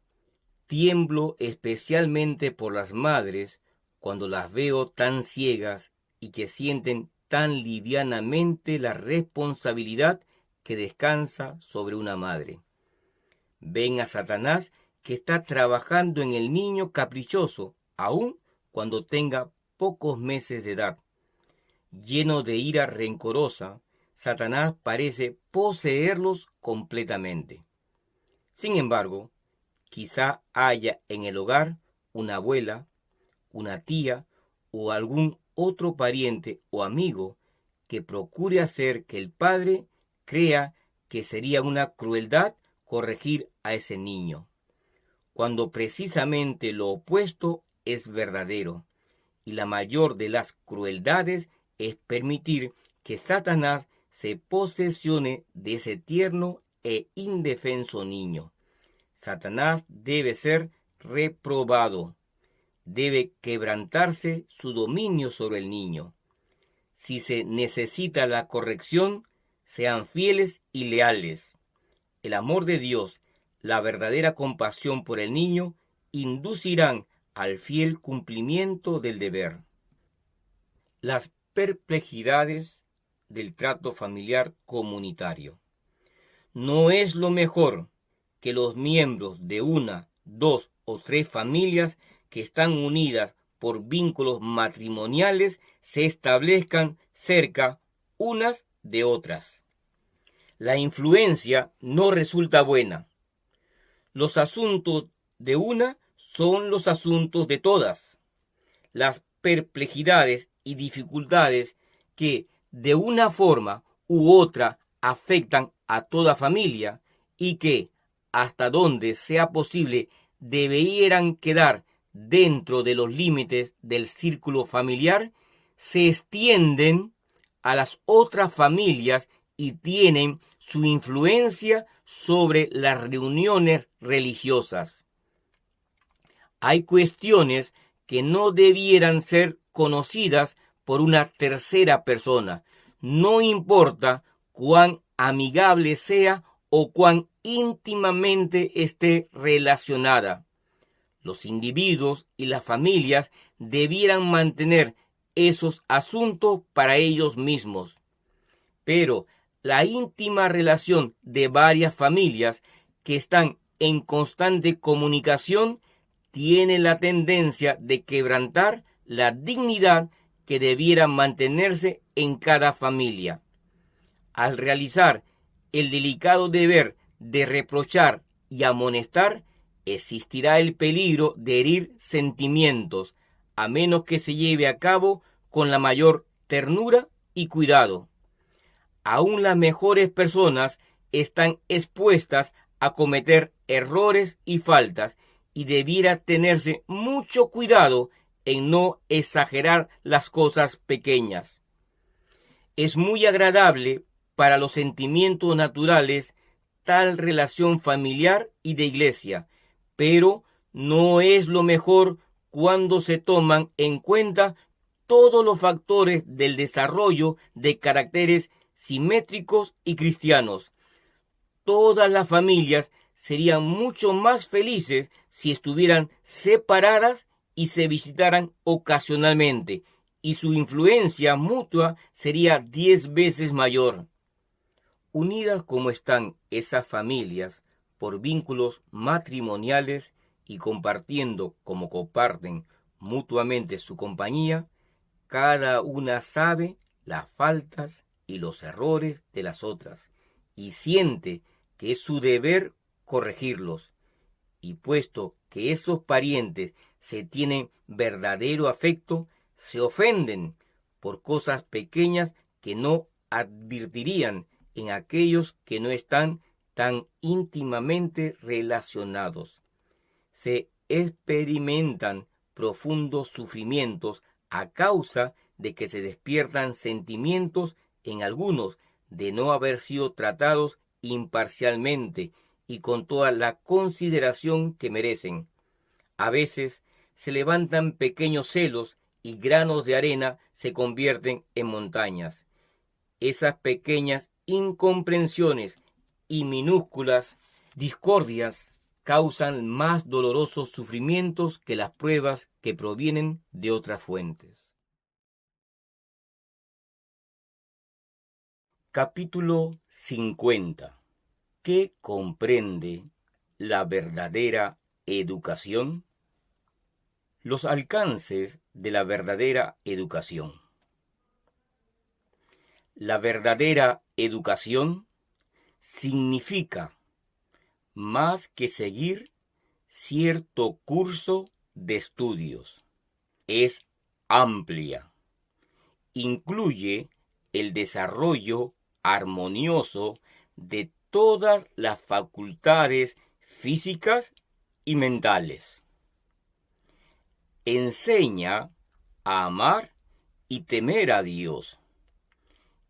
tiemblo especialmente por las madres cuando las veo tan ciegas y que sienten tan livianamente la responsabilidad que descansa sobre una madre. Ven a Satanás que está trabajando en el niño caprichoso, aun cuando tenga pocos meses de edad. Lleno de ira rencorosa, Satanás parece poseerlos completamente. Sin embargo, quizá haya en el hogar una abuela, una tía o algún otro pariente o amigo que procure hacer que el padre crea que sería una crueldad corregir a ese niño, cuando precisamente lo opuesto es verdadero, y la mayor de las crueldades es permitir que Satanás se posesione de ese tierno e indefenso niño. Satanás debe ser reprobado. Debe quebrantarse su dominio sobre el niño. Si se necesita la corrección, sean fieles y leales. El amor de Dios, la verdadera compasión por el niño, inducirán al fiel cumplimiento del deber. Las perplejidades del trato familiar comunitario. No es lo mejor que los miembros de 1, 2 o 3 familias que están unidas por vínculos matrimoniales se establezcan cerca unas de otras. La influencia no resulta buena. Los asuntos de una son los asuntos de todas. Las perplejidades y dificultades que de una forma u otra afectan a toda familia y que, hasta donde sea posible, debieran quedar dentro de los límites del círculo familiar, se extienden a las otras familias y tienen su influencia sobre las reuniones religiosas. Hay cuestiones que no debieran ser conocidas por una tercera persona, no importa cuán amigable sea o cuán íntimamente esté relacionada. Los individuos y las familias debieran mantener esos asuntos para ellos mismos. Pero la íntima relación de varias familias que están en constante comunicación tiene la tendencia de quebrantar la dignidad que debiera mantenerse en cada familia. al realizar el delicado deber de reprochar y amonestar, existirá el peligro de herir sentimientos, a menos que se lleve a cabo con la mayor ternura y cuidado. Aún las mejores personas están expuestas a cometer errores y faltas, y debiera tenerse mucho cuidado en no exagerar las cosas pequeñas. Es muy agradable para los sentimientos naturales tal relación familiar y de iglesia, pero no es lo mejor cuando se toman en cuenta todos los factores del desarrollo de caracteres simétricos y cristianos. Todas las familias serían mucho más felices si estuvieran separadas y se visitaran ocasionalmente, y su influencia mutua sería 10 veces mayor. Unidas como están esas familias por vínculos matrimoniales y compartiendo como comparten mutuamente su compañía, cada una sabe las faltas y los errores de las otras y siente que es su deber corregirlos. Y puesto que esos parientes se tienen verdadero afecto, se ofenden por cosas pequeñas que no advertirían en aquellos que no están tan íntimamente relacionados. Se experimentan profundos sufrimientos a causa de que se despiertan sentimientos en algunos de no haber sido tratados imparcialmente y con toda la consideración que merecen. A veces se levantan pequeños celos y granos de arena se convierten en montañas. Esas pequeñas incomprensiones y minúsculas discordias causan más dolorosos sufrimientos que las pruebas que provienen de otras fuentes. Capítulo 50. ¿Qué comprende la verdadera educación? Los alcances de la verdadera educación. La verdadera educación significa más que seguir cierto curso de estudios. Es amplia. Incluye el desarrollo armonioso de todas las facultades físicas y mentales. Enseña a amar y temer a Dios.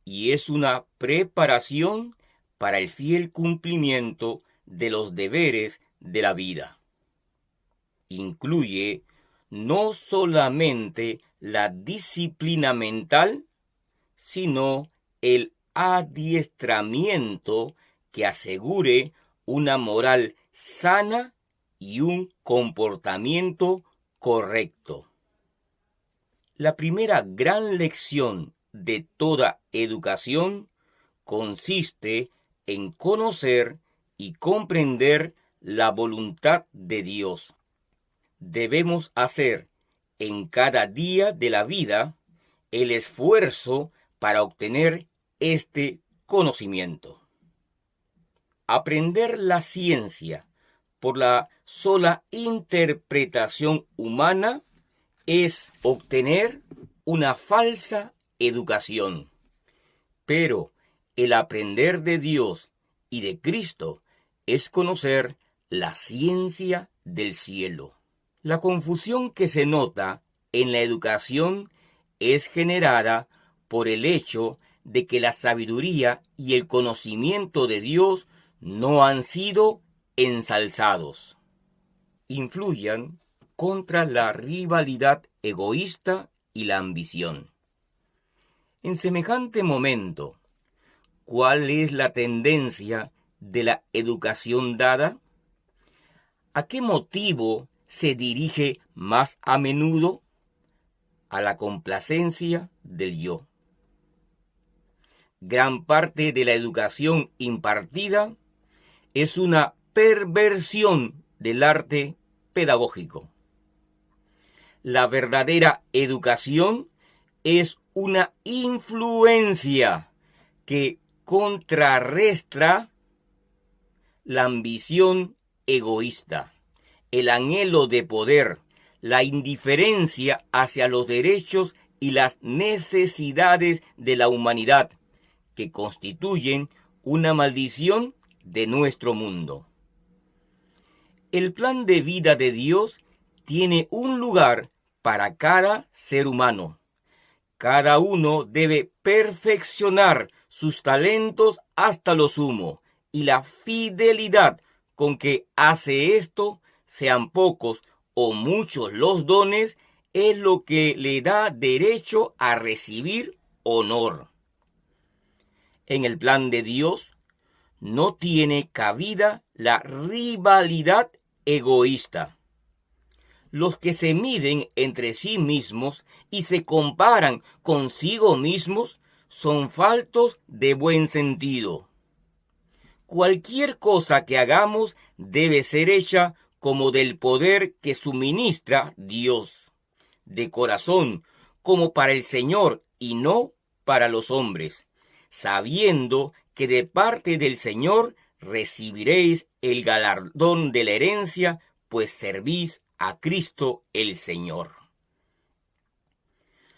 Y es una preparación para el fiel cumplimiento de los deberes de la vida. Incluye no solamente la disciplina mental, sino el adiestramiento que asegure una moral sana y un comportamiento correcto. La primera gran lección de toda educación consiste en conocer y comprender la voluntad de Dios. Debemos hacer en cada día de la vida el esfuerzo para obtener este conocimiento. Aprender la ciencia por la sola interpretación humana es obtener una falsa educación. Pero el aprender de Dios y de Cristo es conocer la ciencia del cielo. La confusión que se nota en la educación es generada por el hecho de que la sabiduría y el conocimiento de Dios no han sido ensalzados. Influyan contra la rivalidad egoísta y la ambición. En semejante momento, ¿cuál es la tendencia de la educación dada? ¿A qué motivo se dirige más a menudo? A la complacencia del yo. Gran parte de la educación impartida es una perversión del arte pedagógico. La verdadera educación es una influencia que contrarresta la ambición egoísta, el anhelo de poder, la indiferencia hacia los derechos y las necesidades de la humanidad, que constituyen una maldición de nuestro mundo. El plan de vida de Dios tiene un lugar para cada ser humano. Cada uno debe perfeccionar sus talentos hasta lo sumo, y la fidelidad con que hace esto, sean pocos o muchos los dones, es lo que le da derecho a recibir honor. En el plan de Dios no tiene cabida la rivalidad egoísta. Los que se miden entre sí mismos y se comparan consigo mismos son faltos de buen sentido. Cualquier cosa que hagamos debe ser hecha como del poder que suministra Dios, de corazón, como para el Señor y no para los hombres, sabiendo que de parte del Señor recibiréis el galardón de la herencia, pues servís a Cristo el Señor.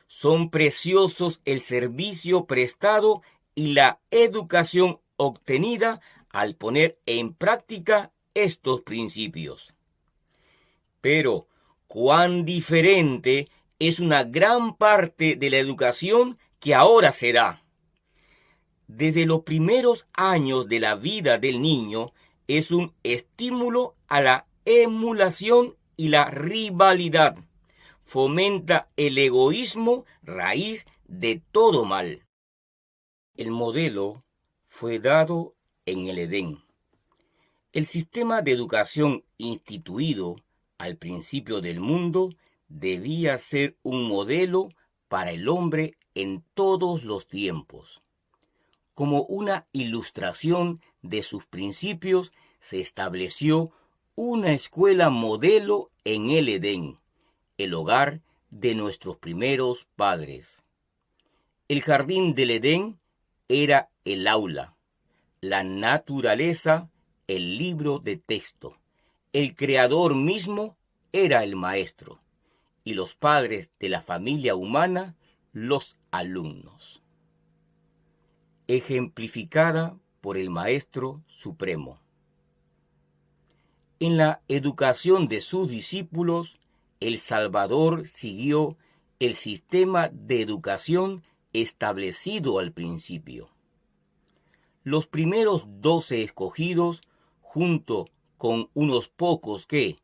Son preciosos el servicio prestado y la educación obtenida al poner en práctica estos principios. Pero, cuán diferente es una gran parte de la educación que ahora se da. Desde los primeros años de la vida del niño es un estímulo a la emulación y la rivalidad. Fomenta el egoísmo, raíz de todo mal. El modelo fue dado en el Edén. El sistema de educación instituido al principio del mundo debía ser un modelo para el hombre en todos los tiempos. Como una ilustración de sus principios, se estableció una escuela modelo en el Edén, el hogar de nuestros primeros padres. El jardín del Edén era el aula, la naturaleza, el libro de texto. El creador mismo era el maestro, y los padres de la familia humana, los alumnos. Ejemplificada por el Maestro Supremo. En la educación de sus discípulos, el Salvador siguió el sistema de educación establecido al principio. Los primeros 12 escogidos, junto con unos pocos que,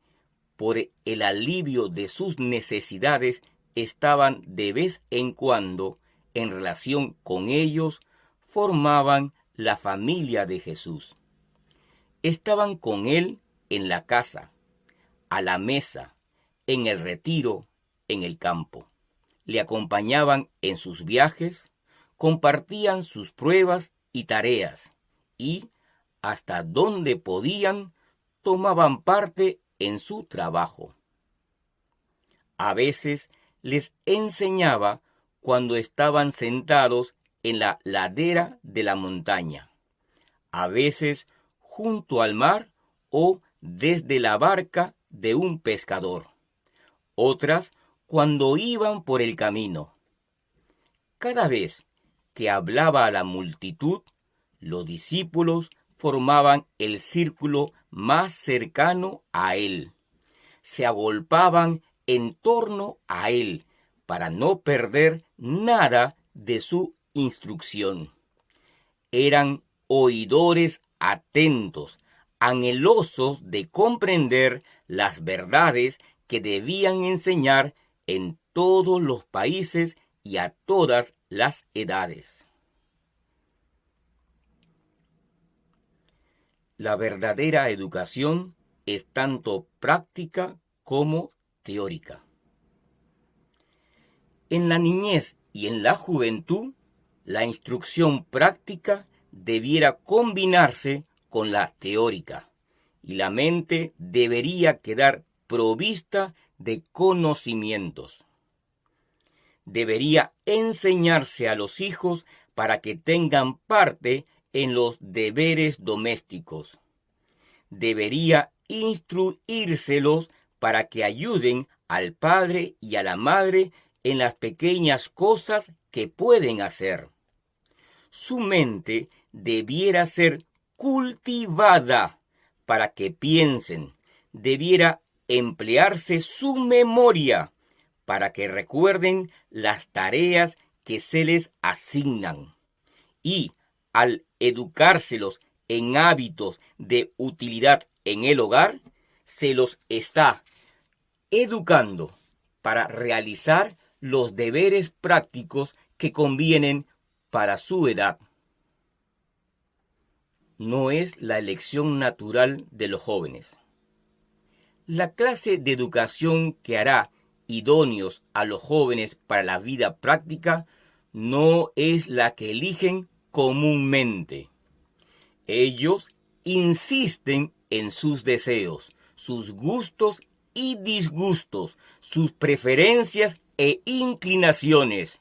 por el alivio de sus necesidades, estaban de vez en cuando en relación con ellos, formaban la familia de Jesús. Estaban con él en la casa, a la mesa, en el retiro, en el campo. Le acompañaban en sus viajes, compartían sus pruebas y tareas, y, hasta donde podían, tomaban parte en su trabajo. A veces les enseñaba cuando estaban sentados en la ladera de la montaña, a veces junto al mar o desde la barca de un pescador, otras cuando iban por el camino. Cada vez que hablaba a la multitud, los discípulos formaban el círculo más cercano a él. Se agolpaban en torno a él para no perder nada de su instrucción. Eran oidores atentos, anhelosos de comprender las verdades que debían enseñar en todos los países y a todas las edades. La verdadera educación es tanto práctica como teórica. En la niñez y en la juventud, la instrucción práctica debiera combinarse con la teórica, y la mente debería quedar provista de conocimientos. Debería enseñarse a los hijos para que tengan parte en los deberes domésticos. Debería instruírselos para que ayuden al padre y a la madre en las pequeñas cosas que pueden hacer. Su mente debiera ser cultivada para que piensen. Debiera emplearse su memoria para que recuerden las tareas que se les asignan. Y al educárselos en hábitos de utilidad en el hogar, se los está educando para realizar los deberes prácticos que convienen para su edad. No es la elección natural de los jóvenes. La clase de educación que hará idóneos a los jóvenes para la vida práctica no es la que eligen comúnmente. Ellos insisten en sus deseos, sus gustos y disgustos, sus preferencias e inclinaciones.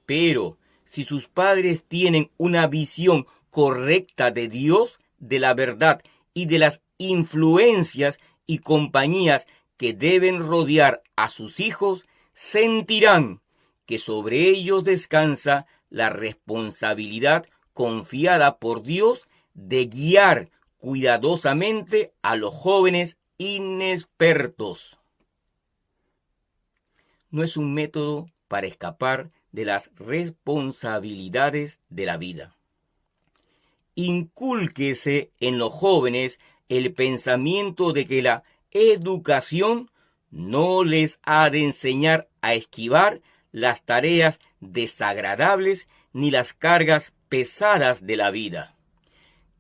Pero si sus padres tienen una visión correcta de Dios, de la verdad y de las influencias y compañías que deben rodear a sus hijos, sentirán que sobre ellos descansa la responsabilidad confiada por Dios de guiar cuidadosamente a los jóvenes inexpertos. No es un método para escapar de las responsabilidades de la vida. Incúlquese en los jóvenes el pensamiento de que la educación no les ha de enseñar a esquivar las tareas desagradables ni las cargas pesadas de la vida,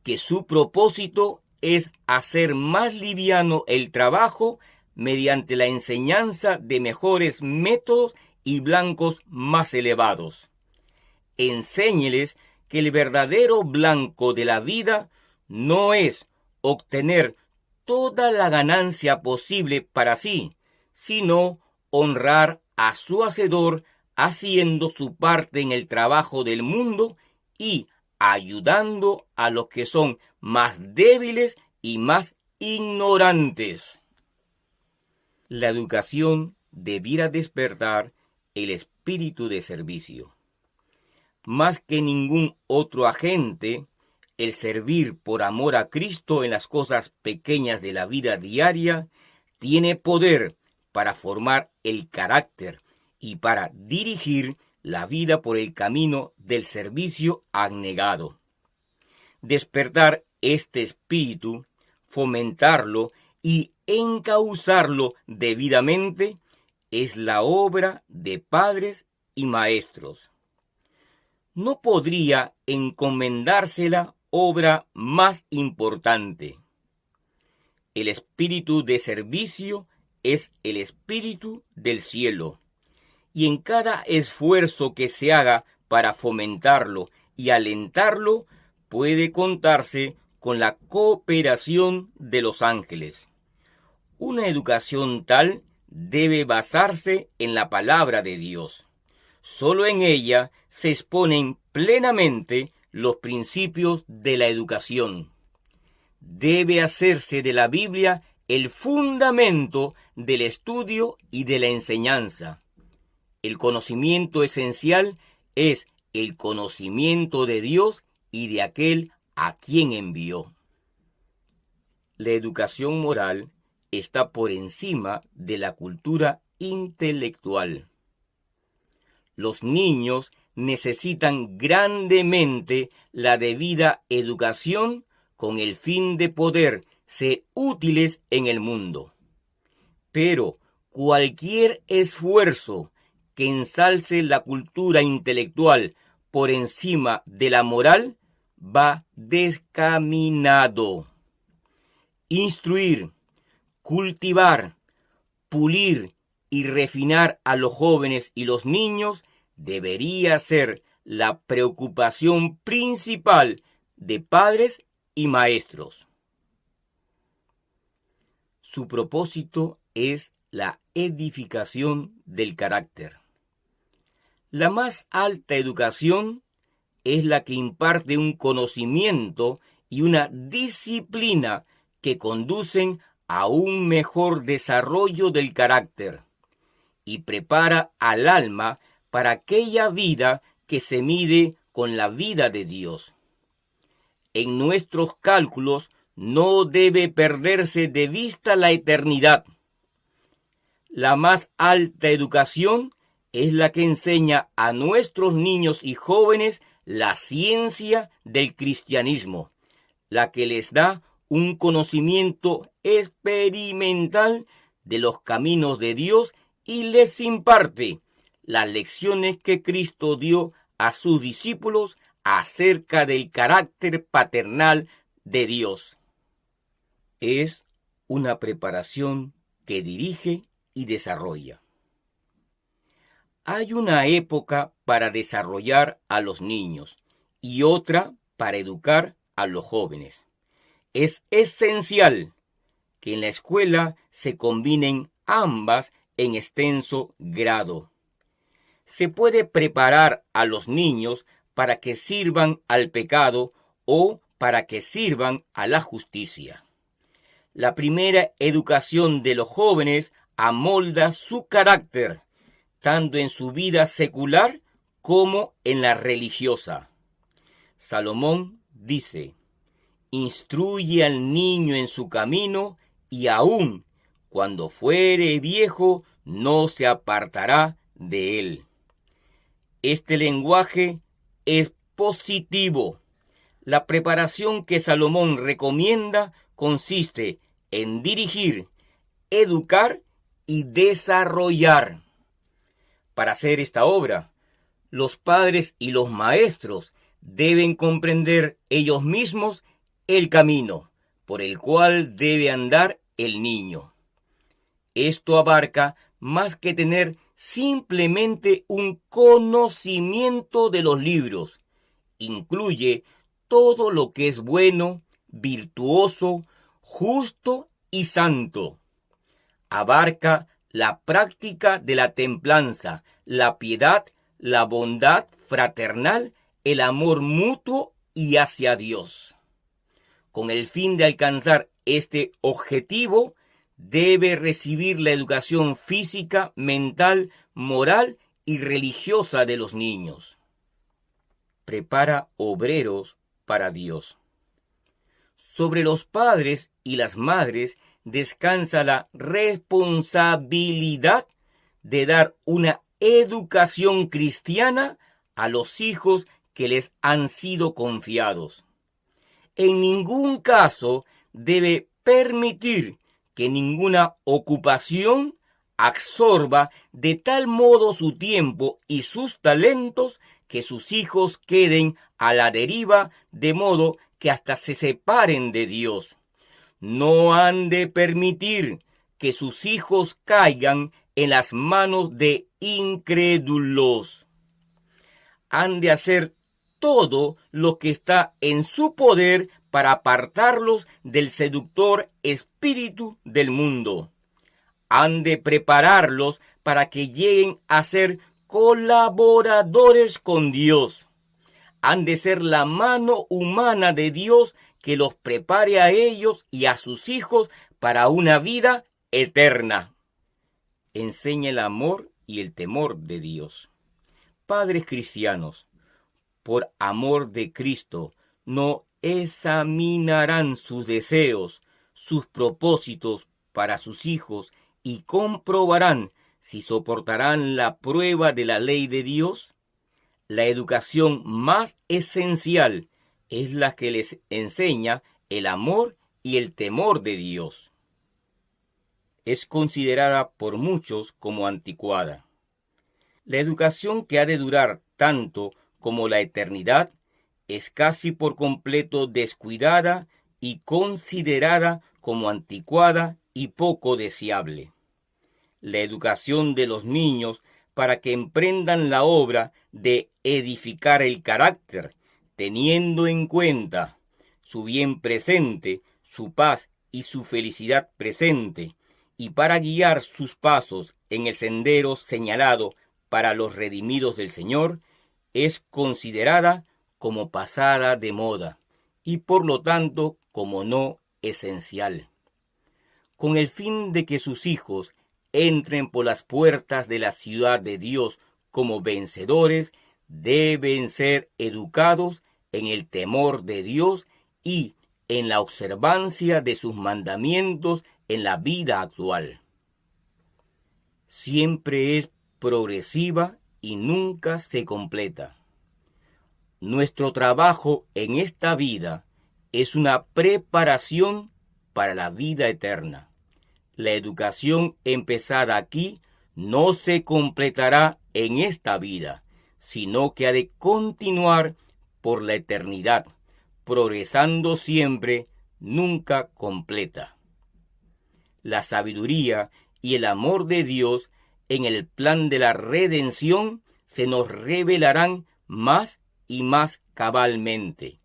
que su propósito es hacer más liviano el trabajo mediante la enseñanza de mejores métodos y blancos más elevados. Enséñeles que el verdadero blanco de la vida no es obtener toda la ganancia posible para sí, sino honrar a su Hacedor haciendo su parte en el trabajo del mundo y ayudando a los que son más débiles y más ignorantes. La educación debiera despertar el espíritu de servicio. Más que ningún otro agente, el servir por amor a Cristo en las cosas pequeñas de la vida diaria tiene poder para formar el carácter y para dirigir la vida por el camino del servicio abnegado. Despertar este espíritu, fomentarlo y encauzarlo debidamente es la obra de padres y maestros. No podría encomendársela obra más importante. El espíritu de servicio es el espíritu del cielo, y en cada esfuerzo que se haga para fomentarlo y alentarlo puede contarse con la cooperación de los ángeles. Una educación tal debe basarse en la palabra de Dios. Solo en ella se exponen plenamente los principios de la educación. Debe hacerse de la Biblia el fundamento del estudio y de la enseñanza. El conocimiento esencial es el conocimiento de Dios y de aquel a quien envió. La educación moral está por encima de la cultura intelectual. Los niños necesitan grandemente la debida educación con el fin de poder ser útiles en el mundo. Pero cualquier esfuerzo que ensalce la cultura intelectual por encima de la moral va descaminado. Instruir, cultivar, pulir y refinar a los jóvenes y los niños debería ser la preocupación principal de padres y maestros. Su propósito es la edificación del carácter. La más alta educación es la que imparte un conocimiento y una disciplina que conducen a un mejor desarrollo del carácter y prepara al alma para aquella vida que se mide con la vida de Dios. En nuestros cálculos no debe perderse de vista la eternidad. La más alta educación es la que enseña a nuestros niños y jóvenes la ciencia del cristianismo, la que les da un conocimiento experimental de los caminos de Dios y les imparte las lecciones que Cristo dio a sus discípulos acerca del carácter paternal de Dios. Es una preparación que dirige y desarrolla. Hay una época para desarrollar a los niños y otra para educar a los jóvenes. Es esencial que en la escuela se combinen ambas en extenso grado. Se puede preparar a los niños para que sirvan al pecado o para que sirvan a la justicia. La primera educación de los jóvenes amolda su carácter, tanto en su vida secular como en la religiosa. Salomón dice: instruye al niño en su camino, y aun cuando fuere viejo, no se apartará de él. Este lenguaje es positivo. La preparación que Salomón recomienda consiste en dirigir, educar y desarrollar. Para hacer esta obra, los padres y los maestros deben comprender ellos mismos el camino por el cual debe andar el niño. Esto abarca más que tener simplemente un conocimiento de los libros. Incluye todo lo que es bueno, virtuoso, justo y santo. Abarca la práctica de la templanza, la piedad, la bondad fraternal, el amor mutuo y hacia Dios. Con el fin de alcanzar este objetivo, debe recibir la educación física, mental, moral y religiosa de los niños. Prepara obreros para Dios. Sobre los padres y las madres descansa la responsabilidad de dar una educación cristiana a los hijos que les han sido confiados. En ningún caso debe permitir que ninguna ocupación absorba de tal modo su tiempo y sus talentos que sus hijos queden a la deriva, de modo que hasta se separen de Dios. No han de permitir que sus hijos caigan en las manos de incrédulos. Han de hacer todo lo que está en su poder para apartarlos del seductor espíritu del mundo. Han de prepararlos para que lleguen a ser colaboradores con Dios. Han de ser la mano humana de Dios que los prepare a ellos y a sus hijos para una vida eterna. Enseña el amor y el temor de Dios. Padres cristianos, por amor de Cristo, no examinarán sus deseos, sus propósitos para sus hijos y comprobarán si soportarán la prueba de la ley de Dios. La educación más esencial es la que les enseña el amor y el temor de Dios. Es considerada por muchos como anticuada. La educación que ha de durar tanto como la eternidad es casi por completo descuidada y considerada como anticuada y poco deseable. La educación de los niños para que emprendan la obra de edificar el carácter, teniendo en cuenta su bien presente, su paz y su felicidad presente, y para guiar sus pasos en el sendero señalado para los redimidos del Señor, es considerada como pasada de moda y por lo tanto como no esencial. Con el fin de que sus hijos entren por las puertas de la ciudad de Dios como vencedores, deben ser educados en el temor de Dios y en la observancia de sus mandamientos en la vida actual. Siempre es progresiva y nunca se completa. Nuestro trabajo en esta vida es una preparación para la vida eterna. La educación empezada aquí no se completará en esta vida, sino que ha de continuar por la eternidad, progresando siempre, nunca completa. La sabiduría y el amor de Dios en el plan de la redención se nos revelarán más y más cabalmente.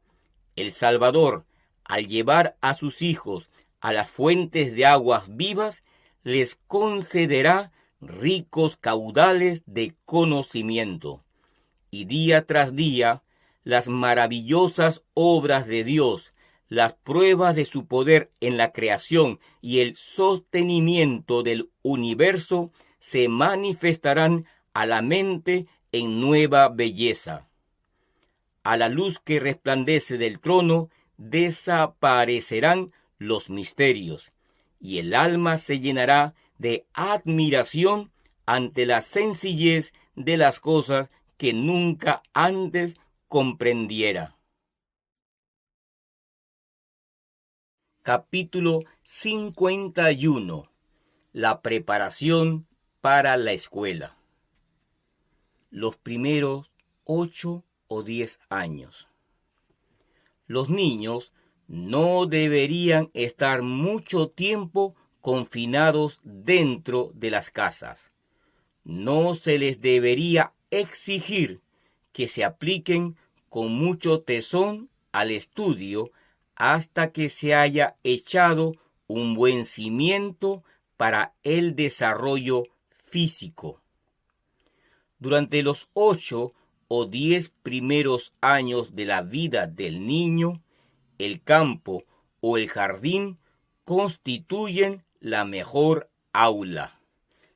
El Salvador, al llevar a sus hijos a las fuentes de aguas vivas, les concederá ricos caudales de conocimiento. Y día tras día, las maravillosas obras de Dios, las pruebas de su poder en la creación y el sostenimiento del universo se manifestarán a la mente en nueva belleza. A la luz que resplandece del trono, desaparecerán los misterios, y el alma se llenará de admiración ante la sencillez de las cosas que nunca antes comprendiera. Capítulo 51. La preparación para la escuela. Los primeros 8 o 10 años. Los niños no deberían estar mucho tiempo confinados dentro de las casas. No se les debería exigir que se apliquen con mucho tesón al estudio hasta que se haya echado un buen cimiento para el desarrollo físico. Durante los 8 o 10 primeros años de la vida del niño, el campo o el jardín constituyen la mejor aula.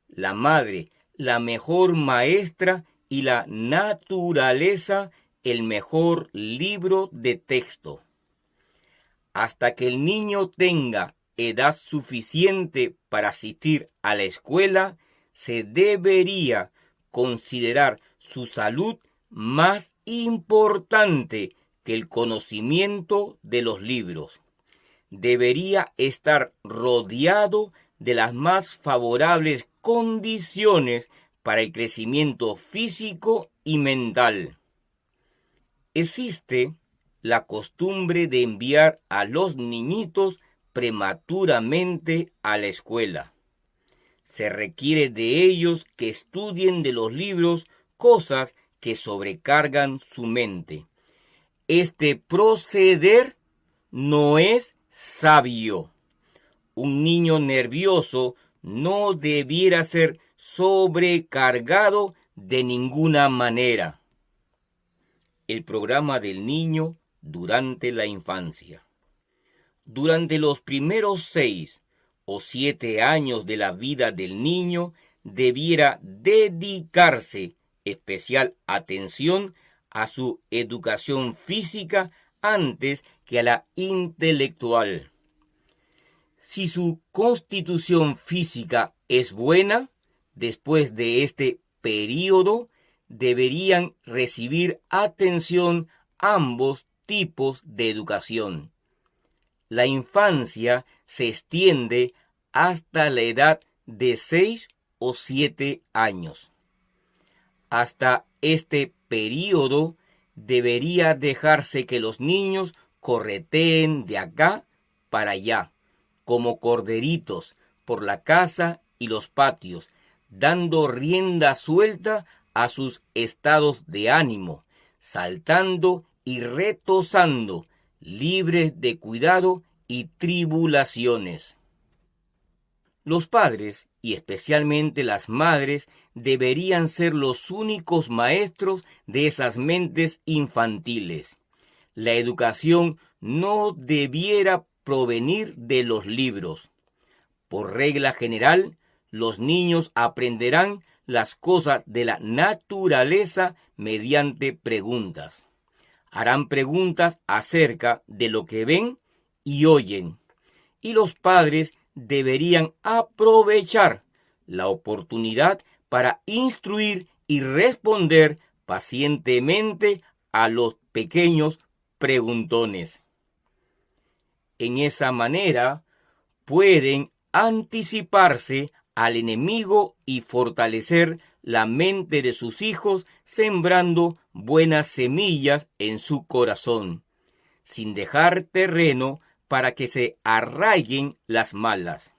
La madre, la mejor maestra y la naturaleza, el mejor libro de texto. Hasta que el niño tenga edad suficiente para asistir a la escuela, se debería considerar su salud más importante que el conocimiento de los libros. Debería estar rodeado de las más favorables condiciones para el crecimiento físico y mental. Existe la costumbre de enviar a los niñitos prematuramente a la escuela. Se requiere de ellos que estudien de los libros cosas que sobrecargan su mente. Este proceder no es sabio. Un niño nervioso no debiera ser sobrecargado de ninguna manera. El programa del niño durante la infancia. Durante los primeros 6 o 7 años de la vida del niño, debiera dedicarse especial atención a su educación física antes que a la intelectual. Si su constitución física es buena, después de este período deberían recibir atención ambos tipos de educación. La infancia se extiende hasta la edad de 6 o 7 años. Hasta este período debería dejarse que los niños correteen de acá para allá, como corderitos, por la casa y los patios, dando rienda suelta a sus estados de ánimo, saltando y retozando, libres de cuidado y tribulaciones. Los padres y especialmente las madres, deberían ser los únicos maestros de esas mentes infantiles. La educación no debiera provenir de los libros. Por regla general, los niños aprenderán las cosas de la naturaleza mediante preguntas. Harán preguntas acerca de lo que ven y oyen. Y los padres deberían aprovechar la oportunidad para instruir y responder pacientemente a los pequeños preguntones. En esa manera pueden anticiparse al enemigo y fortalecer la mente de sus hijos, sembrando buenas semillas en su corazón, sin dejar terreno para que se arraiguen las malas.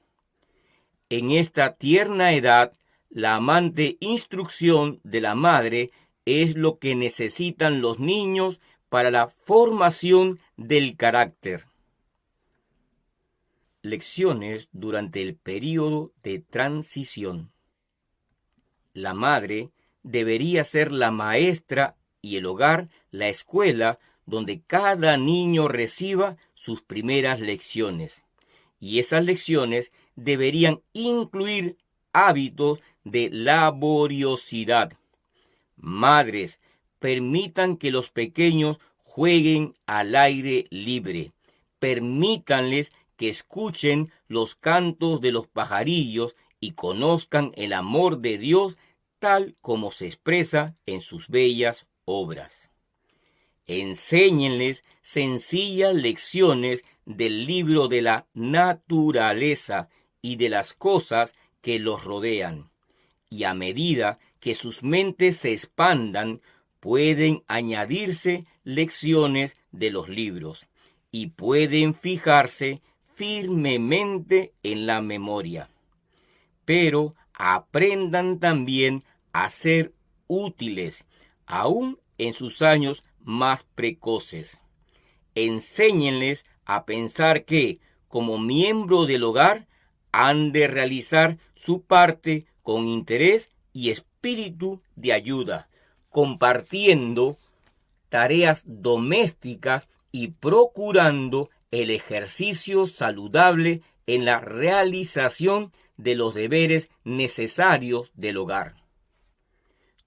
En esta tierna edad, la amante instrucción de la madre es lo que necesitan los niños para la formación del carácter. Lecciones durante el período de transición. La madre debería ser la maestra y el hogar la escuela donde cada niño reciba sus primeras lecciones. Y esas lecciones deberían incluir hábitos de laboriosidad. Madres, permitan que los pequeños jueguen al aire libre. Permítanles que escuchen los cantos de los pajarillos y conozcan el amor de Dios tal como se expresa en sus bellas obras. Enséñenles sencillas lecciones del libro de la naturaleza y de las cosas que los rodean. Y a medida que sus mentes se expandan, pueden añadirse lecciones de los libros y pueden fijarse firmemente en la memoria. Pero aprendan también a ser útiles, aún en sus años más precoces. Enséñenles a pensar que, como miembro del hogar, han de realizar su parte con interés y espíritu de ayuda, compartiendo tareas domésticas y procurando el ejercicio saludable en la realización de los deberes necesarios del hogar.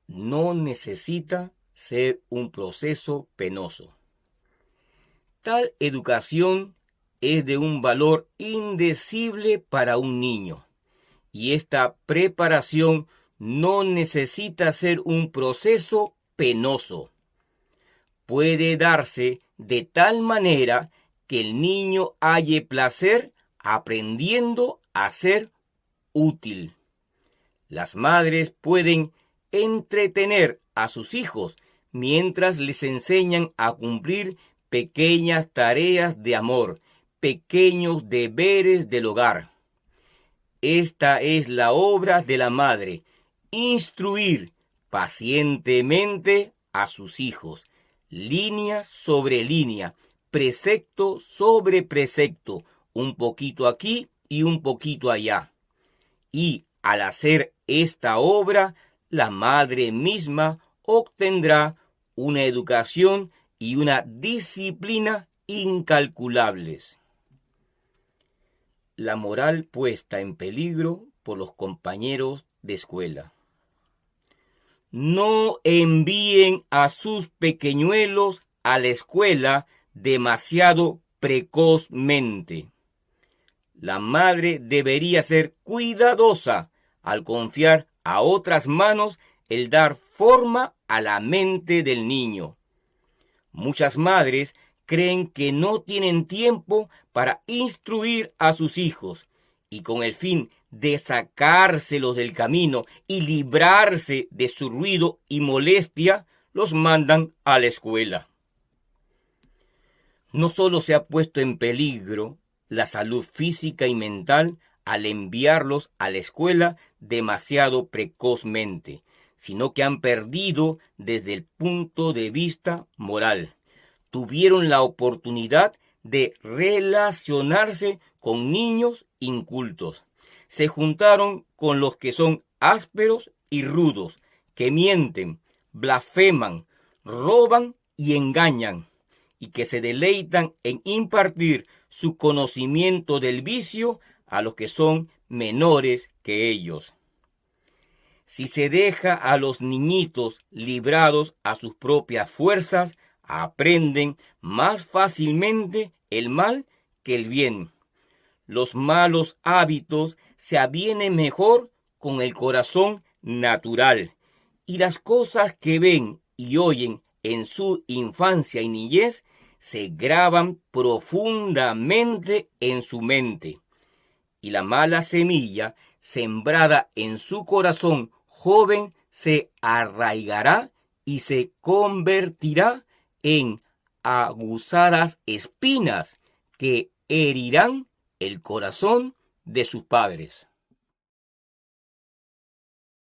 No necesita ser un proceso penoso. Tal educación es de un valor indecible para un niño, y esta preparación no necesita ser un proceso penoso. Puede darse de tal manera que el niño halle placer aprendiendo a ser útil. Las madres pueden entretener a sus hijos mientras les enseñan a cumplir pequeñas tareas de amor, pequeños deberes del hogar. Esta es la obra de la madre, instruir pacientemente a sus hijos, línea sobre línea, precepto sobre precepto, un poquito aquí y un poquito allá. Y al hacer esta obra, la madre misma obtendrá una educación y una disciplina incalculables. La moral puesta en peligro por los compañeros de escuela. No envíen a sus pequeñuelos a la escuela demasiado precozmente. La madre debería ser cuidadosa al confiar a otras manos el dar forma a la mente del niño. Muchas madres creen que no tienen tiempo para instruir a sus hijos y con el fin de sacárselos del camino y librarse de su ruido y molestia, los mandan a la escuela. No solo se ha puesto en peligro la salud física y mental al enviarlos a la escuela demasiado precozmente, sino que han perdido desde el punto de vista moral. Tuvieron la oportunidad de relacionarse con niños incultos. se juntaron con los que son ásperos y rudos, que mienten, blasfeman, roban y engañan, y que se deleitan en impartir su conocimiento del vicio a los que son menores que ellos. Si se deja a los niñitos librados a sus propias fuerzas, aprenden más fácilmente el mal que el bien. Los malos hábitos se avienen mejor con el corazón natural, y las cosas que ven y oyen en su infancia y niñez se graban profundamente en su mente. Y la mala semilla sembrada en su corazón joven se arraigará y se convertirá en aguzadas espinas que herirán el corazón de sus padres.